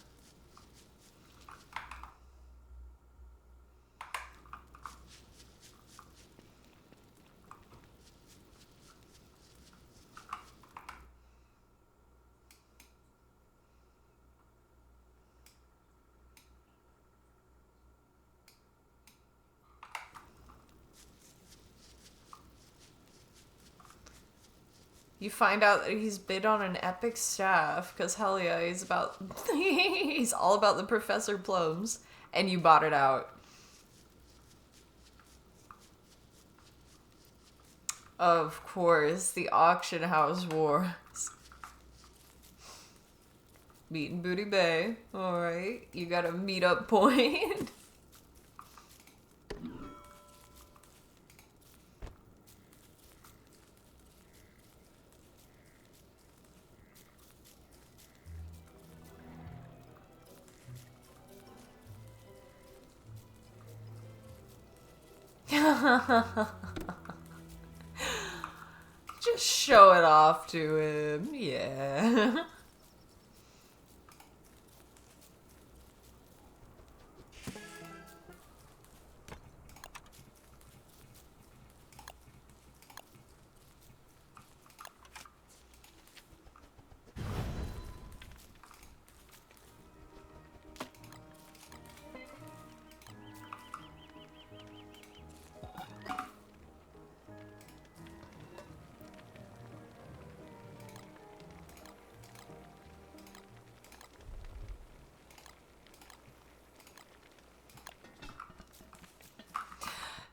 You find out that he's bid on an epic staff, because hell yeah, he's all about the Professor Plums, and you bought it out. Of course, the auction house wars. Meet in Booty Bay, alright, you got a meet-up point. Just show it off to him, yeah.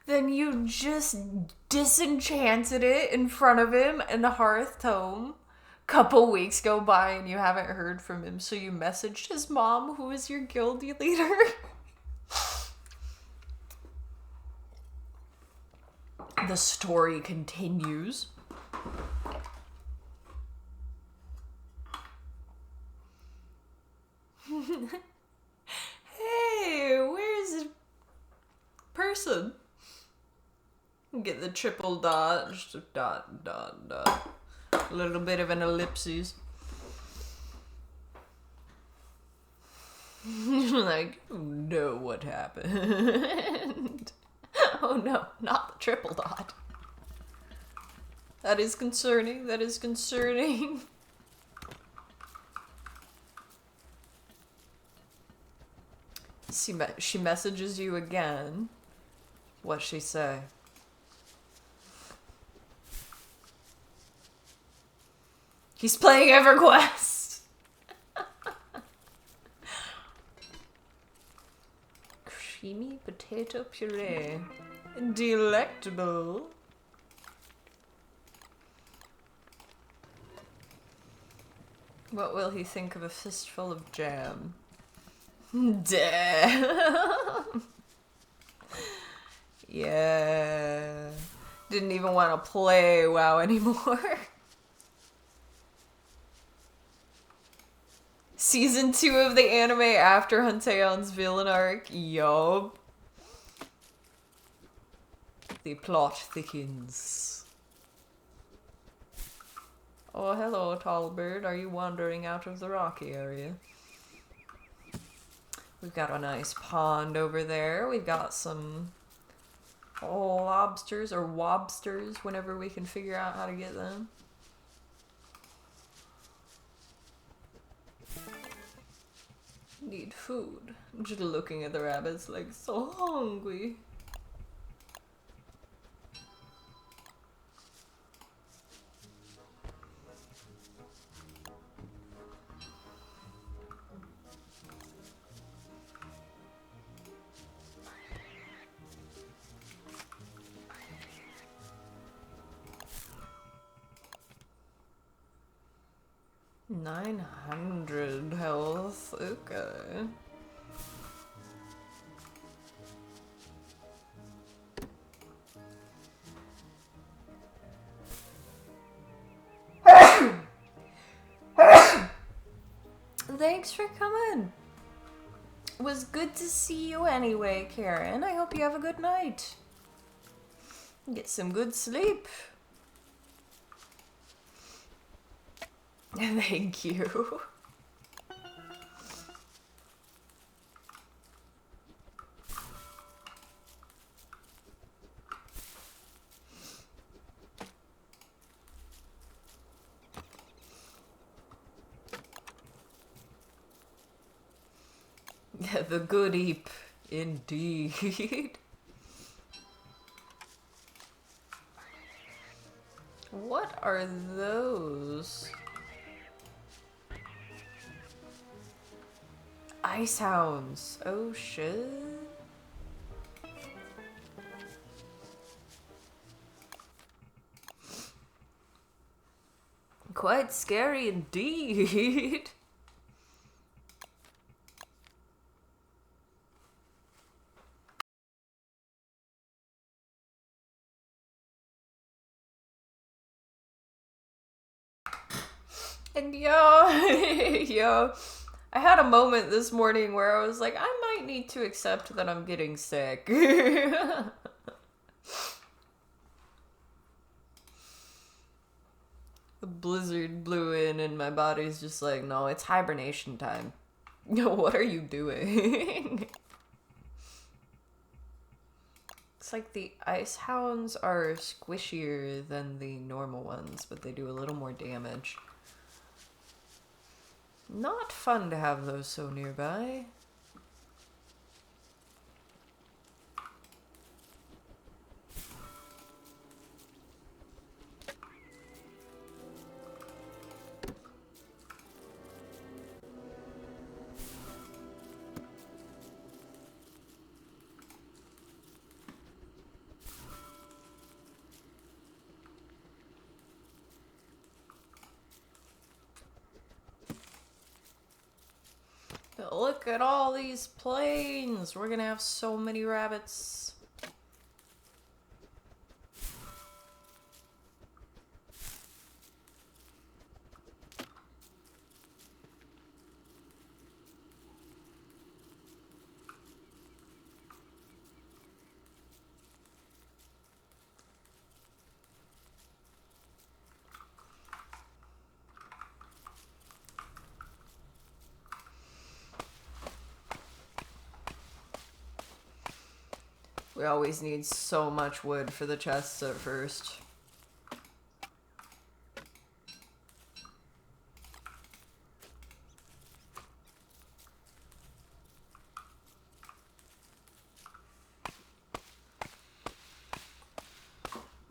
Then you just disenchanted it in front of him in the Hearth Tome. Couple weeks go by and you haven't heard from him, so you messaged his mom, who is your guilty leader. The story continues. Hey, where's the person? Get the triple dot, just a dot, dot, dot. A little bit of an ellipses. Like, you know what happened. Oh no, not the triple dot. That is concerning, that is concerning. She messages you again. What's she say? He's playing EverQuest! Creamy potato puree. Delectable. What will he think of a fistful of jam? Damn. Yeah. Didn't even want to play WoW anymore. Season 2 of the anime after Huntaeon's villain arc. Yup. The plot thickens. Oh, hello, tall bird. Are you wandering out of the rocky area? We've got a nice pond over there. We've got some lobsters or wobsters whenever we can figure out how to get them. Need food. I'm just looking at the rabbits like so hungry. $900 health. Okay. Thanks for coming. It was good to see you anyway, Karen. I hope you have a good night. Get some good sleep. Thank you. Yeah, the good eep, indeed. What are those? Ice hounds. Oh shit. Quite scary indeed. And yo, I had a moment this morning where I was like, I might need to accept that I'm getting sick. The blizzard blew in and my body's just like, no, it's hibernation time. What are you doing? It's like the ice hounds are squishier than the normal ones, but they do a little more damage. Not fun to have those so nearby. Look at all these planes! We're gonna have so many rabbits. We always need so much wood for the chests at first.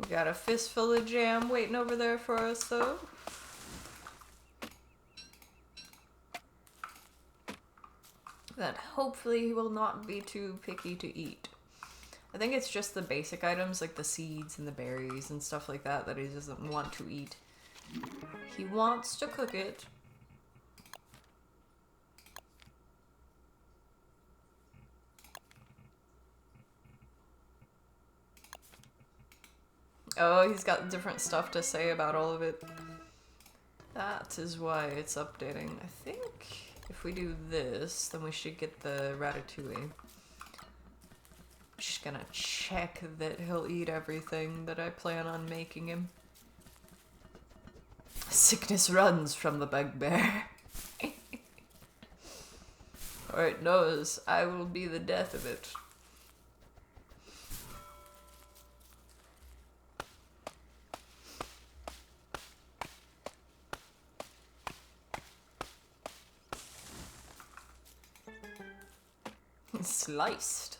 We got a fistful of jam waiting over there for us, though. That hopefully will not be too picky to eat. I think it's just the basic items like the seeds and the berries and stuff like that that he doesn't want to eat. He wants to cook it, Oh, he's got different stuff to say about all of it. That is why it's updating. I think if we do this, then we should get the ratatouille. Just gonna check that he'll eat everything that I plan on making him. Sickness runs from the bugbear. Or it knows I will be the death of it. Sliced.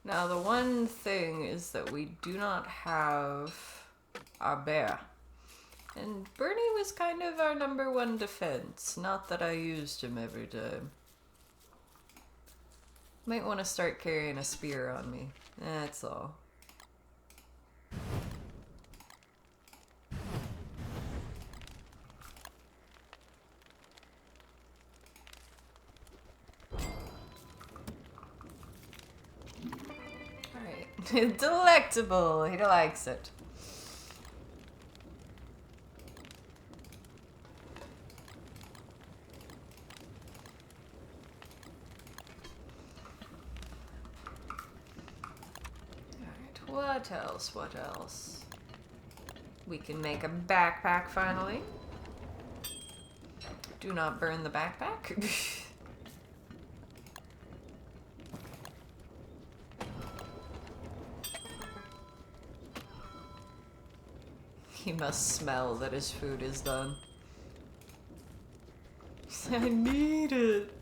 Now the one thing is that we do not have our bear. And Bernie was kind of our #1 defense. Not that I used him every time. Might want to start carrying a spear on me. That's all. Alright. Delectable. He likes it. What else? What else? We can make a backpack finally. Do not burn the backpack. He must smell that his food is done. I need it.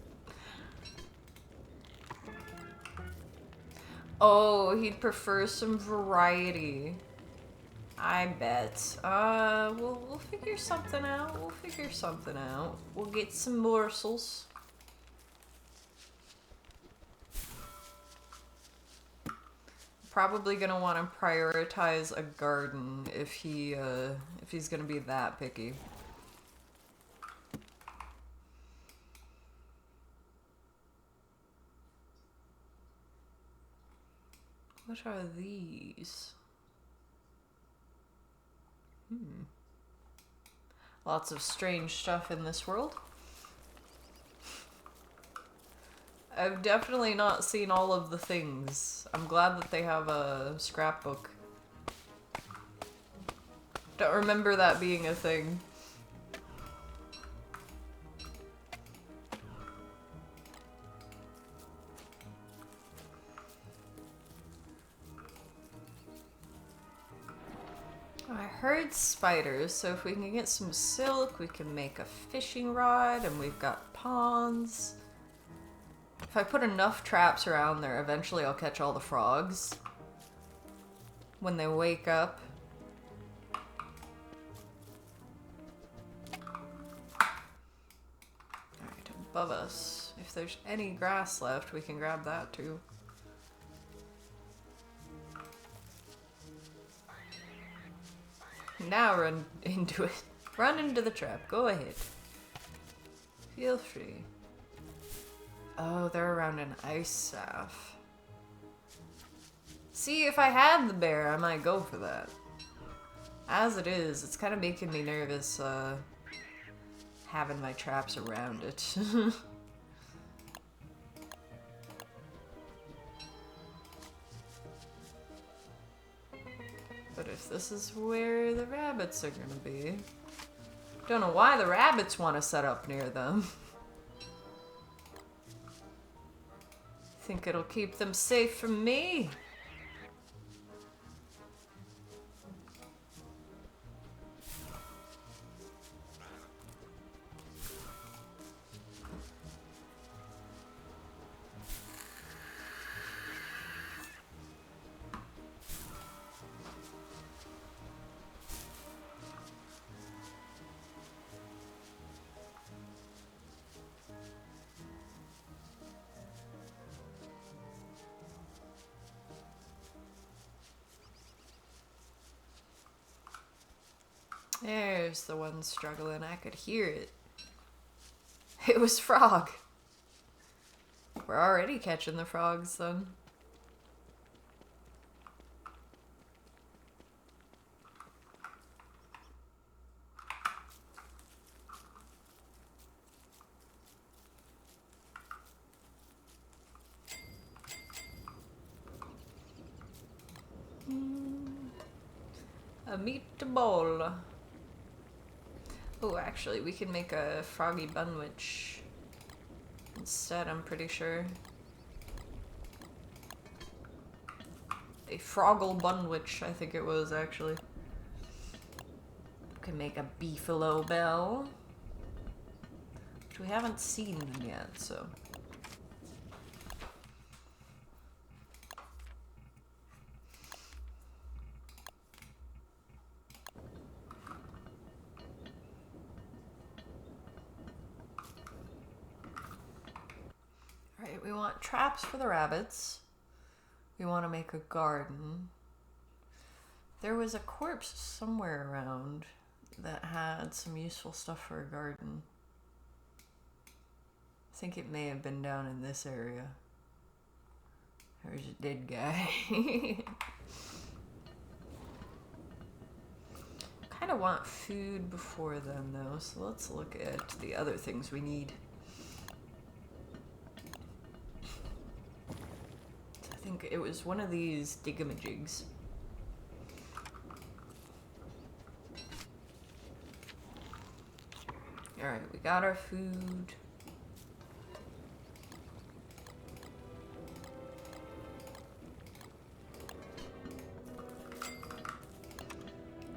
Oh, he'd prefer some variety. I bet. We'll figure something out. We'll figure something out. We'll get some morsels. Probably gonna want to prioritize a garden if he's gonna be that picky. What are these? Lots of strange stuff in this world. I've definitely not seen all of the things. I'm glad that they have a scrapbook. Don't remember that being a thing. I heard spiders, so if we can get some silk, we can make a fishing rod, and we've got ponds. If I put enough traps around there, eventually I'll catch all the frogs when they wake up. Alright, above us. If there's any grass left, we can grab that too. Now run into it. Run into the trap. Go ahead. Feel free. Oh, they're around an ice staff. See, if I had the bear, I might go for that. As it is, it's kind of making me nervous, having my traps around it. But if this is where the rabbits are gonna be... Don't know why the rabbits want to set up near them. Think it'll keep them safe from me? There's the one struggling. I could hear it. It was Frog. We're already catching the frogs, then. A meatball. Oh, actually, we can make a froggy bunwich instead, I'm pretty sure. A froggle bunwich, I think it was, actually. We can make a beefalo bell, which we haven't seen them yet, so. Alright, we want traps for the rabbits. We want to make a garden. There was a corpse somewhere around that had some useful stuff for a garden. I think it may have been down in this area. There's a dead guy. Kind of want food before then, though, so let's look at the other things we need. I think it was one of these digamajigs. Alright, we got our food.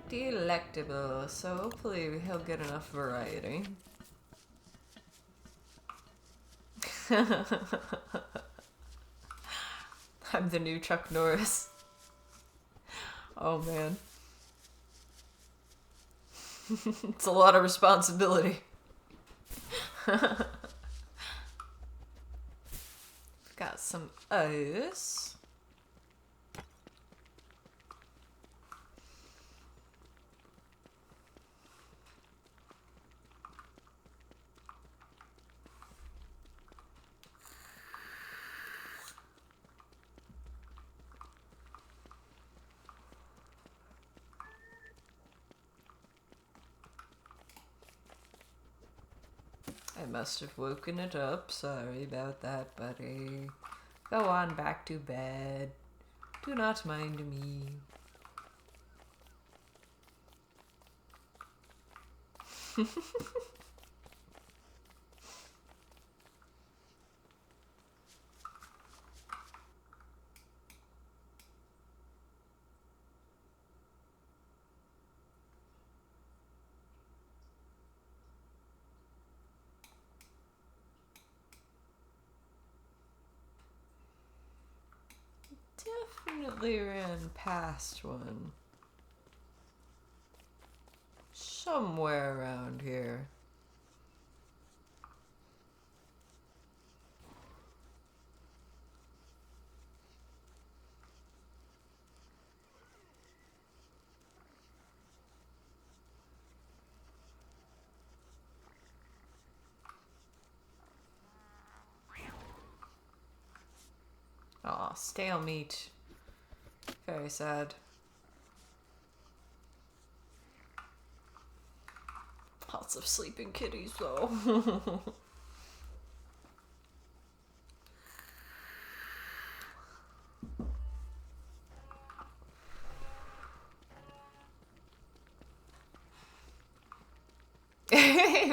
Delectable, so hopefully he'll get enough variety. I'm the new Chuck Norris. Oh man. It's a lot of responsibility. Got some ice. I must have woken it up. Sorry about that, buddy. Go on back to bed. Do not mind me. Definitely ran past one. Somewhere around here. Aw, stale meat. Very sad. Lots of sleeping kitties, though.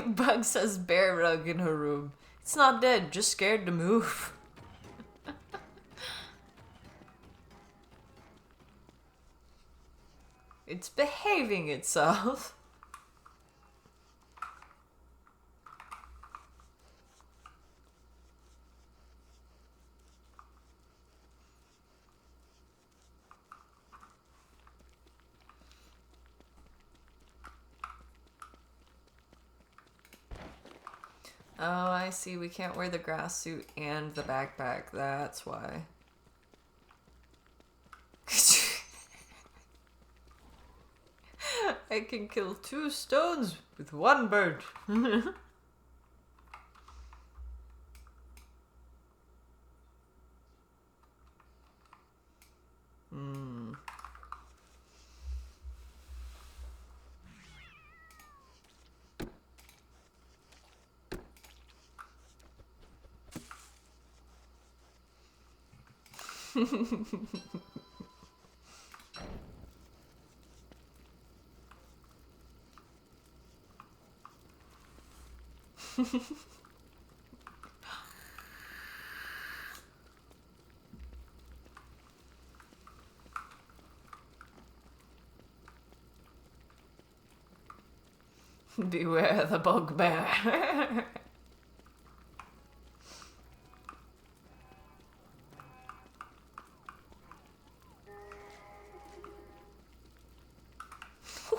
Bug says bear rug in her room. It's not dead, just scared to move. It's behaving itself. Oh, I see. We can't wear the grass suit and the backpack. That's why. I can kill 2 stones with 1 bird. Beware the bugbear.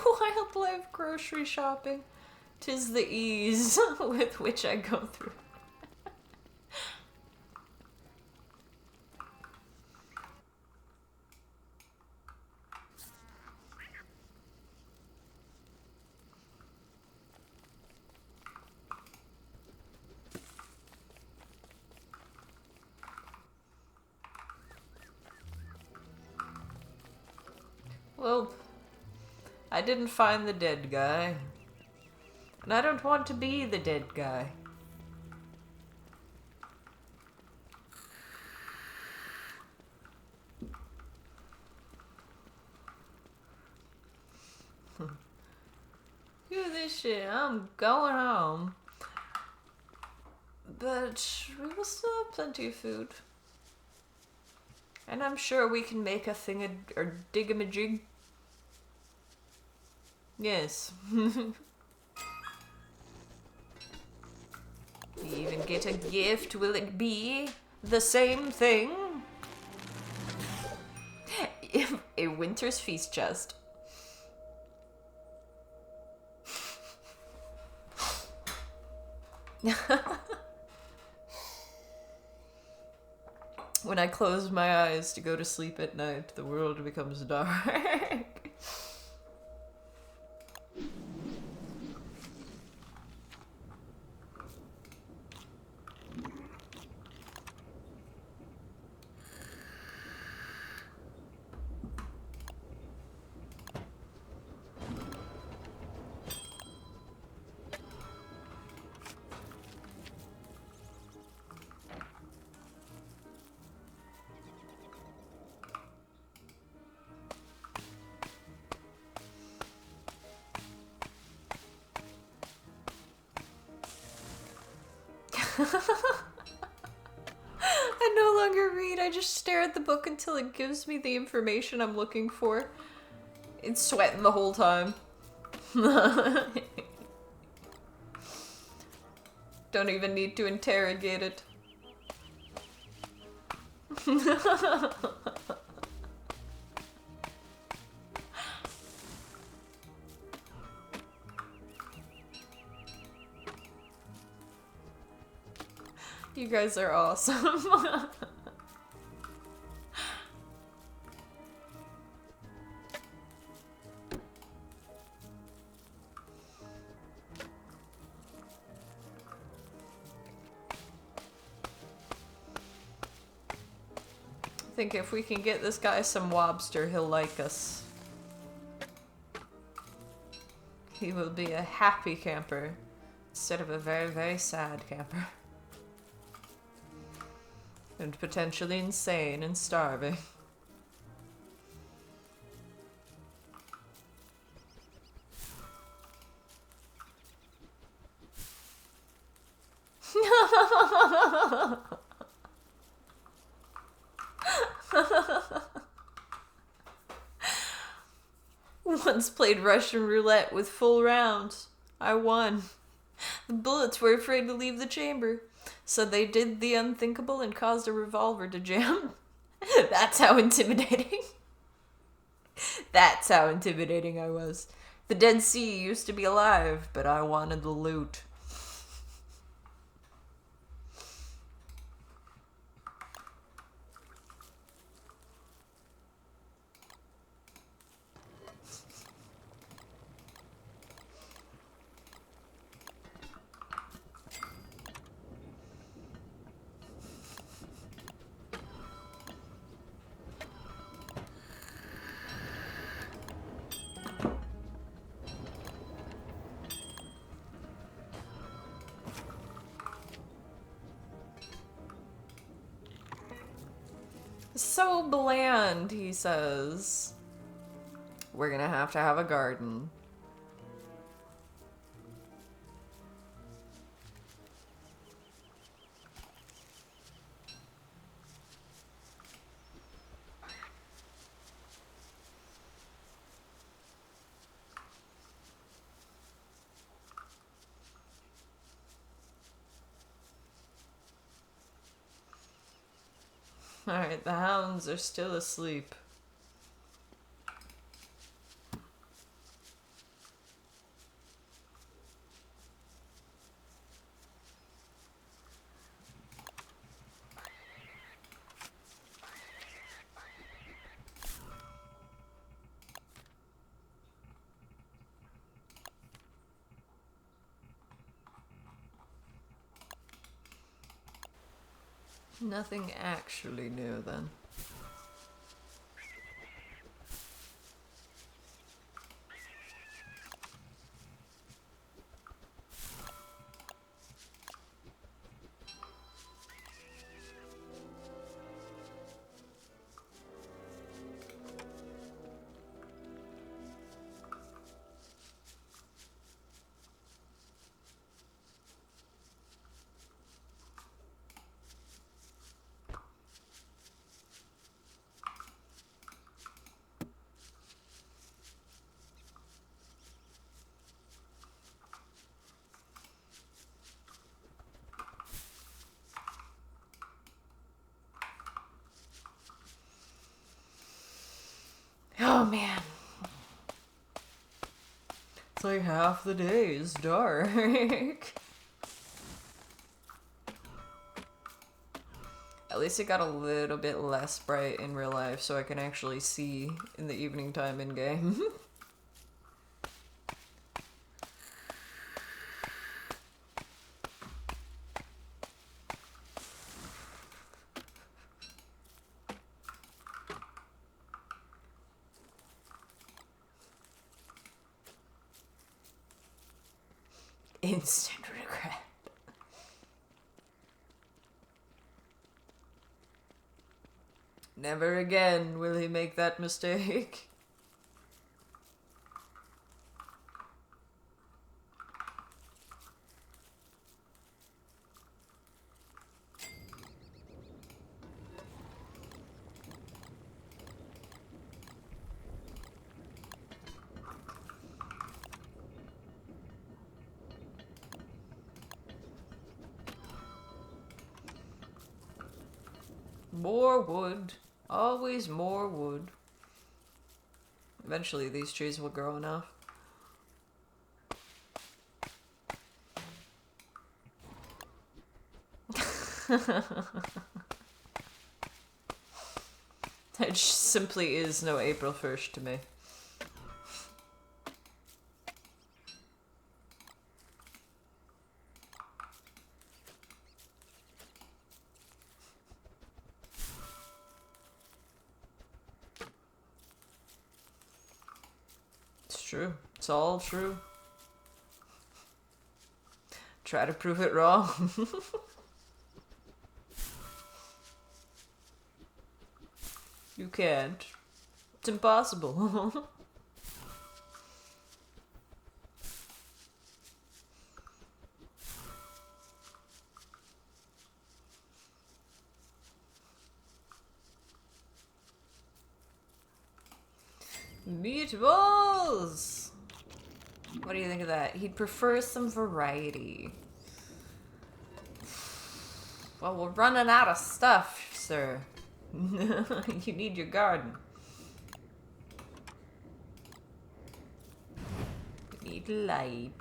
Wildlife grocery shopping. 'Tis the ease with which I go through. Well, I didn't find the dead guy. And I don't want to be the dead guy. Do this shit, I'm going home. But we will still have plenty of food. And I'm sure we can make a thing or dig-a-majig. Yes. We even get a gift. Will it be the same thing? A winter's feast chest. When I close my eyes to go to sleep at night, the world becomes dark. I no longer read, I just stare at the book until it gives me the information I'm looking for. It's sweating the whole time. Don't even need to interrogate it. You guys are awesome. I think if we can get this guy some lobster, he'll like us. He will be a happy camper instead of a very, very sad camper. And potentially insane and starving. Once played Russian roulette with full rounds. I won. The bullets were afraid to leave the chamber, so they did the unthinkable and caused a revolver to jam. That's how intimidating. That's how intimidating I was. The Dead Sea used to be alive, but I wanted the loot. So bland, he says. We're gonna have to have a garden. Alright, the hounds are still asleep. Nothing actually new then. Oh man. It's like half the day is dark. At least it got a little bit less bright in real life so I can actually see in the evening time in game. Instant regret. Never again will he make that mistake. More wood. Always more wood. Eventually these trees will grow enough. There just simply is no April 1st to me. It's true. It's all true. Try to prove it wrong. You can't. It's impossible. Meatballs! What do you think of that? He'd prefer some variety. Well, we're running out of stuff, sir. You need your garden. You need light.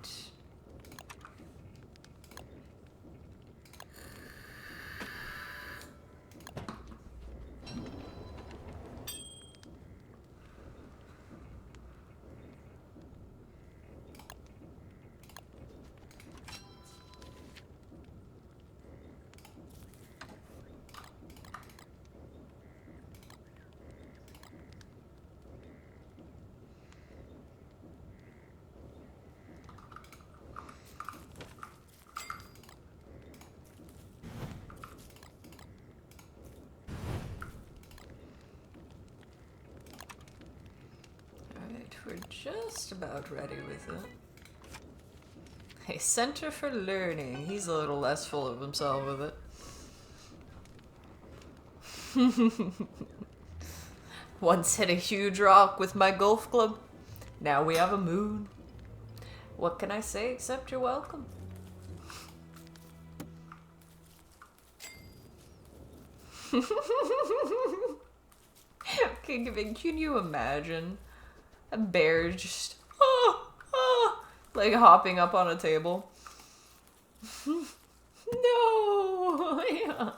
We're just about ready with it. A center for learning. He's a little less full of himself with it. Once hit a huge rock with my golf club. Now we have a moon. What can I say except you're welcome? Can you imagine a bear just like hopping up on a table? No. Yeah.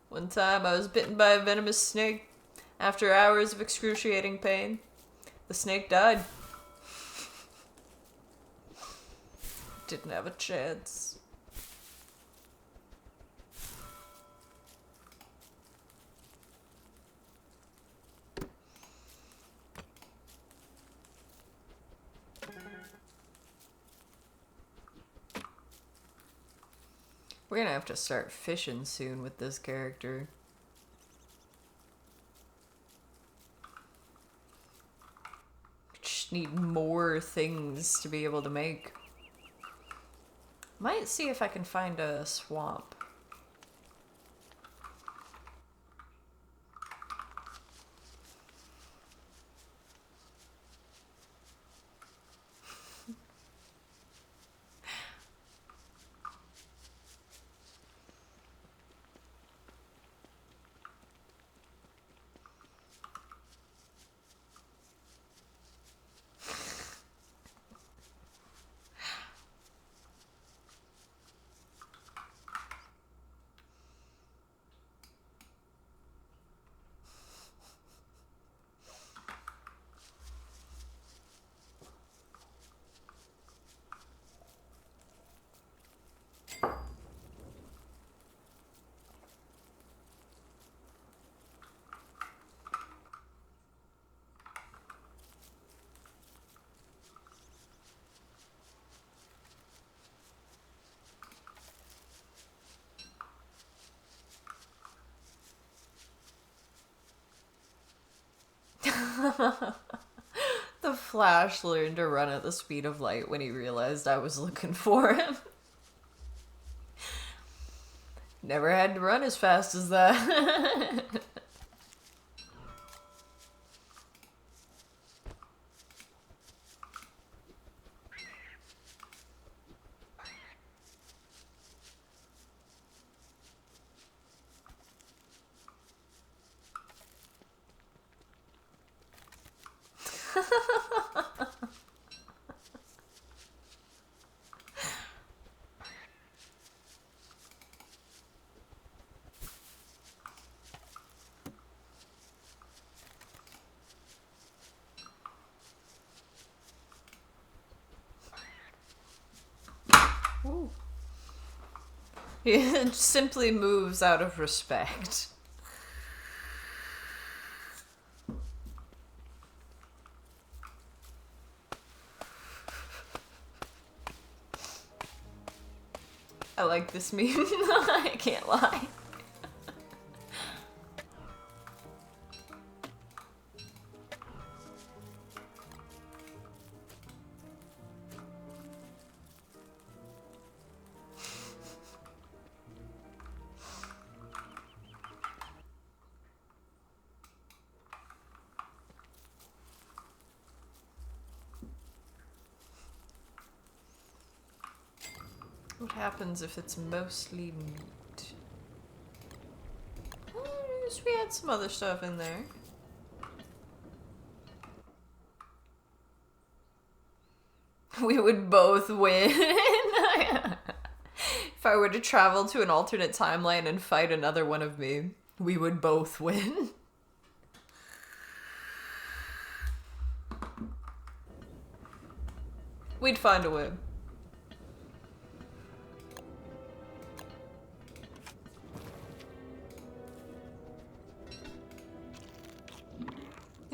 One time I was bitten by a venomous snake. After hours of excruciating pain, the snake died. Didn't have a chance. We're gonna have to start fishing soon with this character. Just need more things to be able to make. Might see if I can find a swamp. The Flash learned to run at the speed of light when he realized I was looking for him. Never had to run as fast as that. Ooh. It simply moves out of respect. I like this meme. I can't lie. What happens if it's mostly meat? Oh, we had some other stuff in there. We would both win. If I were to travel to an alternate timeline and fight another one of me, we would both win. We'd find a way.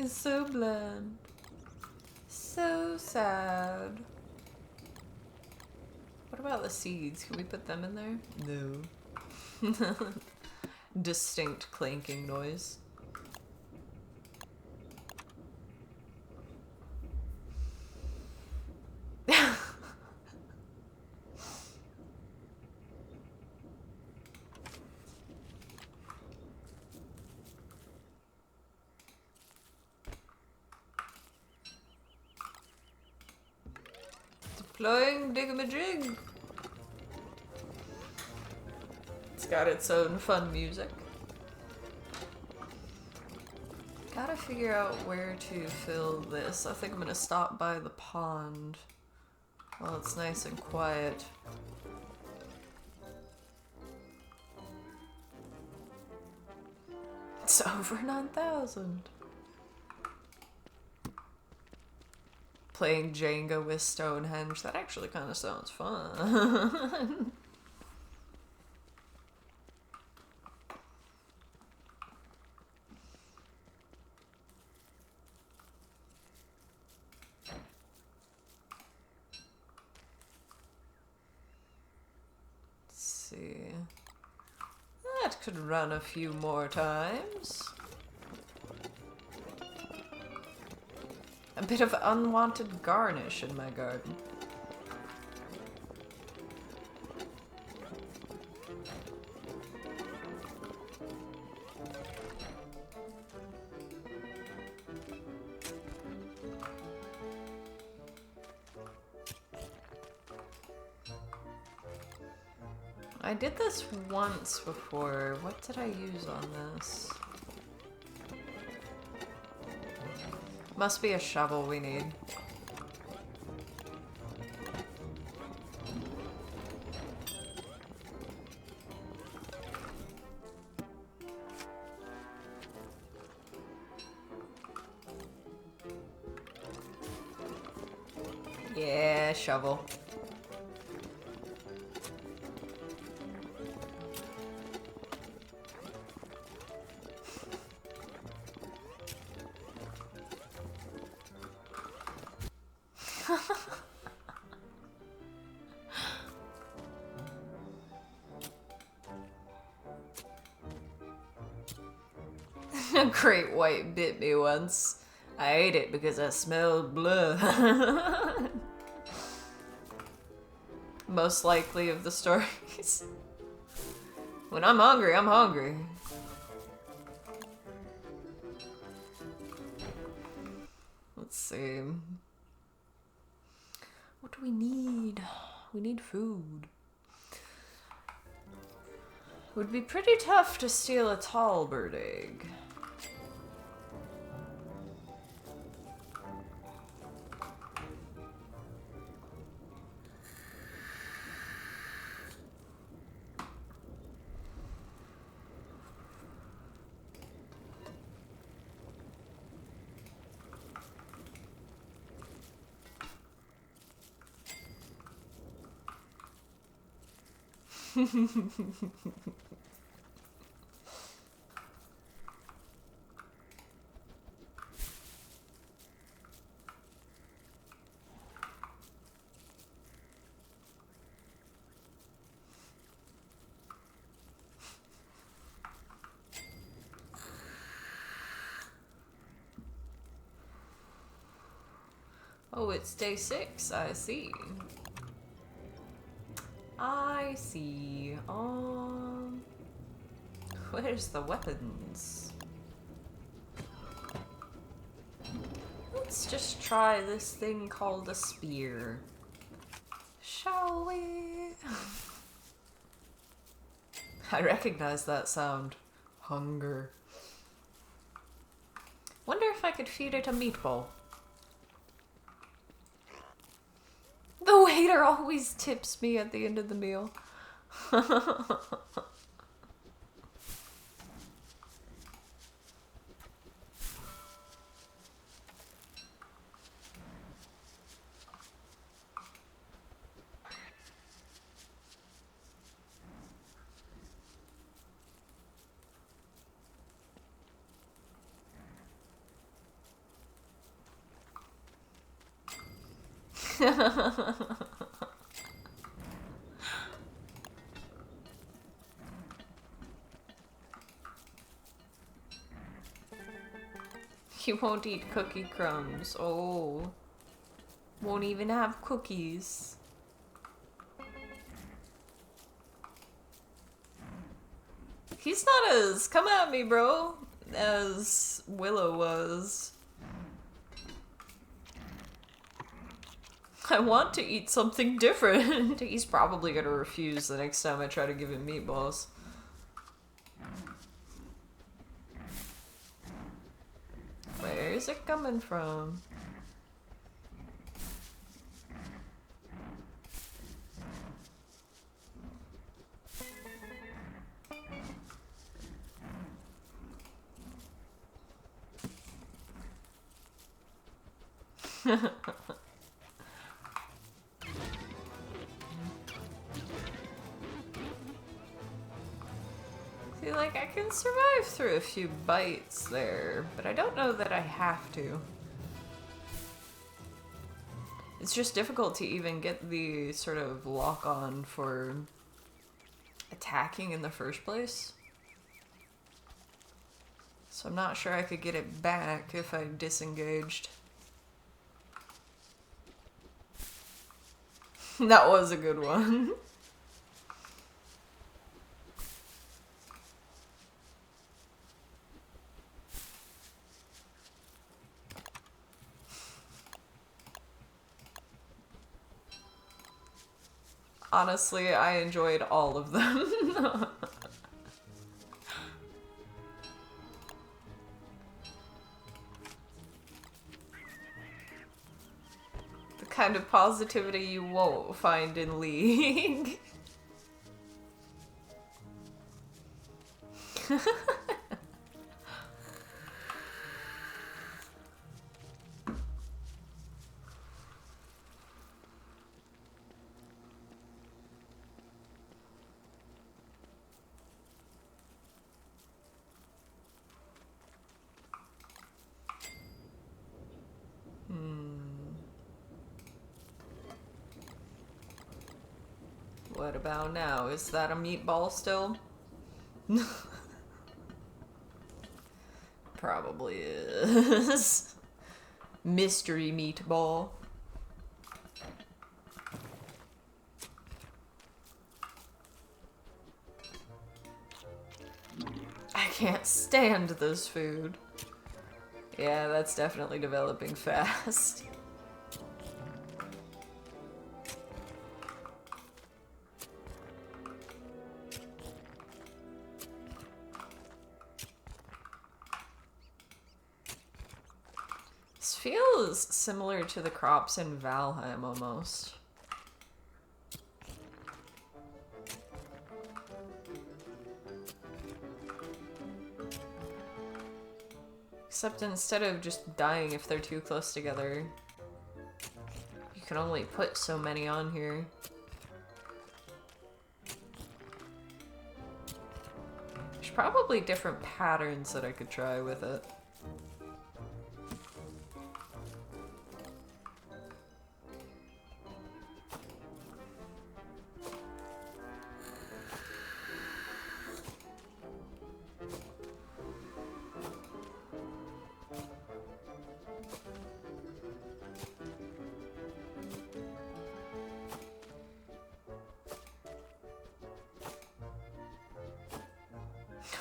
It's so bland. So sad. What about the seeds? Can we put them in there? No. Distinct clanking noise. Deploying Digamajig. It's got its own fun music. Gotta figure out where to fill this. I think I'm gonna stop by the pond while it's nice and quiet. It's over 9,000. Playing Jenga with Stonehenge, that actually kind of sounds fun. That could run a few more times. A bit of unwanted garnish in my garden. I did this once before. What did I use on this? Must be a shovel we need. Yeah, shovel. A great white bit me once. I ate it because I smelled blood. Most likely of the stories. When I'm hungry, I'm hungry. Let's see. What do we need? We need food. Would be pretty tough to steal a tall bird egg. Oh, it's day 6, I see. I see. Where's the weapons? Let's just try this thing called a spear. Shall we? I recognize that sound. Hunger. Wonder if I could feed it a meatball. The waiter always tips me at the end of the meal. He won't eat cookie crumbs. Oh. Won't even have cookies. He's not as, come at me, bro, as Willow was. I want to eat something different. He's probably gonna refuse the next time I try to give him meatballs. Where is it coming from? See, like, I can survive through a few bites there, but I don't know that I have to. It's just difficult to even get the sort of lock on for attacking in the first place. So I'm not sure I could get it back if I disengaged. That was a good one. Honestly, I enjoyed all of them. The kind of positivity you won't find in League. What about now? Is that a meatball still? Probably is. Mystery meatball. I can't stand this food. Yeah, that's definitely developing fast. This feels similar to the crops in Valheim almost. Except instead of just dying if they're too close together, you can only put so many on here. There's probably different patterns that I could try with it.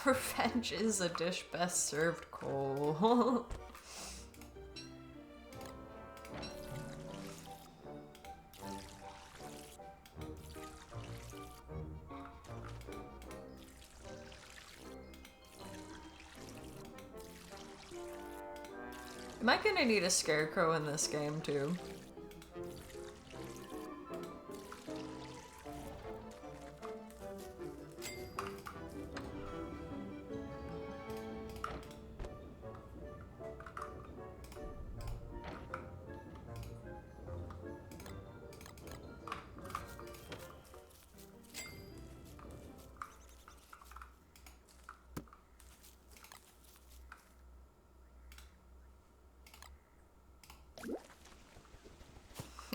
Revenge is a dish best served cold. Am I gonna need a scarecrow in this game too?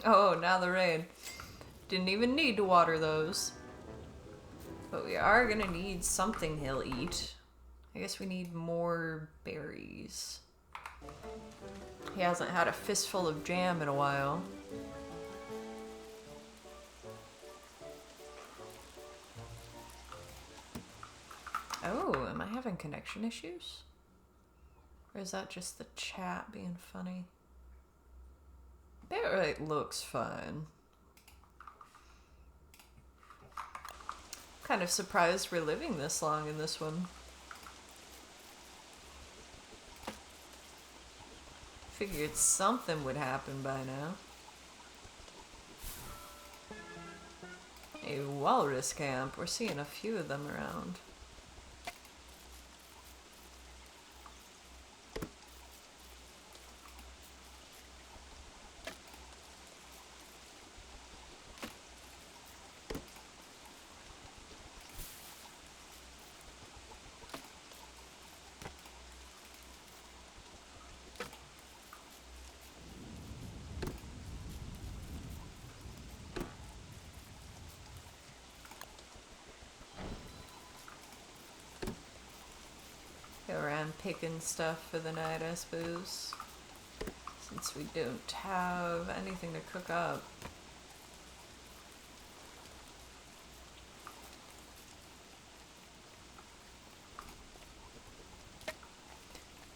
Oh, now the rain. Didn't even need to water those. But we are gonna need something he'll eat. I guess we need more berries. He hasn't had a fistful of jam in a while. Oh, am I having connection issues? Or is that just the chat being funny? Bitrate looks fine. Kind of surprised we're living this long in this one. Figured something would happen by now. A walrus camp. We're seeing a few of them around. Go around picking stuff for the night, I suppose. Since we don't have anything to cook up.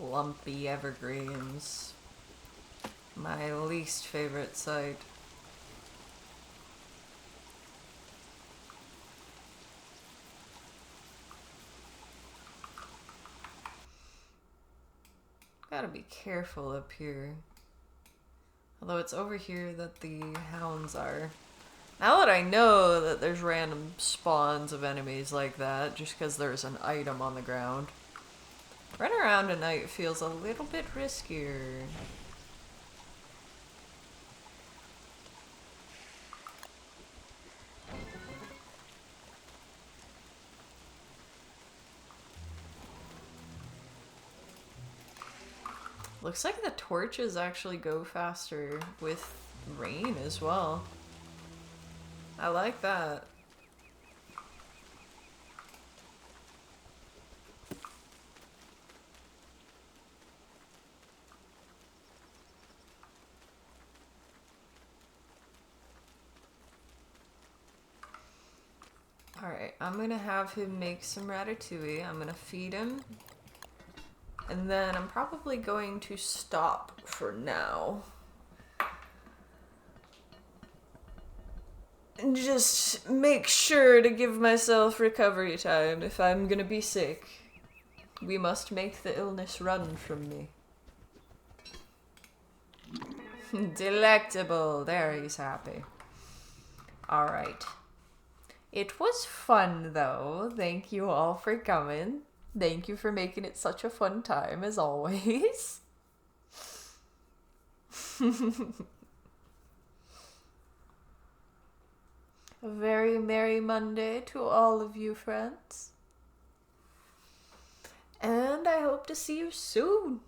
Lumpy evergreens. My least favorite sight. Gotta be careful up here. Although it's over here that the hounds are. Now that I know that there's random spawns of enemies like that, just because there's an item on the ground, running around at night feels a little bit riskier. Looks like the torches actually go faster with rain as well. I like that. Alright, I'm gonna have him make some ratatouille. I'm gonna feed him. And then I'm probably going to stop for now. And just make sure to give myself recovery time if I'm gonna be sick. We must make the illness run from me. Delectable. There, he's happy. Alright. It was fun, though. Thank you all for coming. Thank you for making it such a fun time, as always. A very merry Monday to all of you, friends. And I hope to see you soon.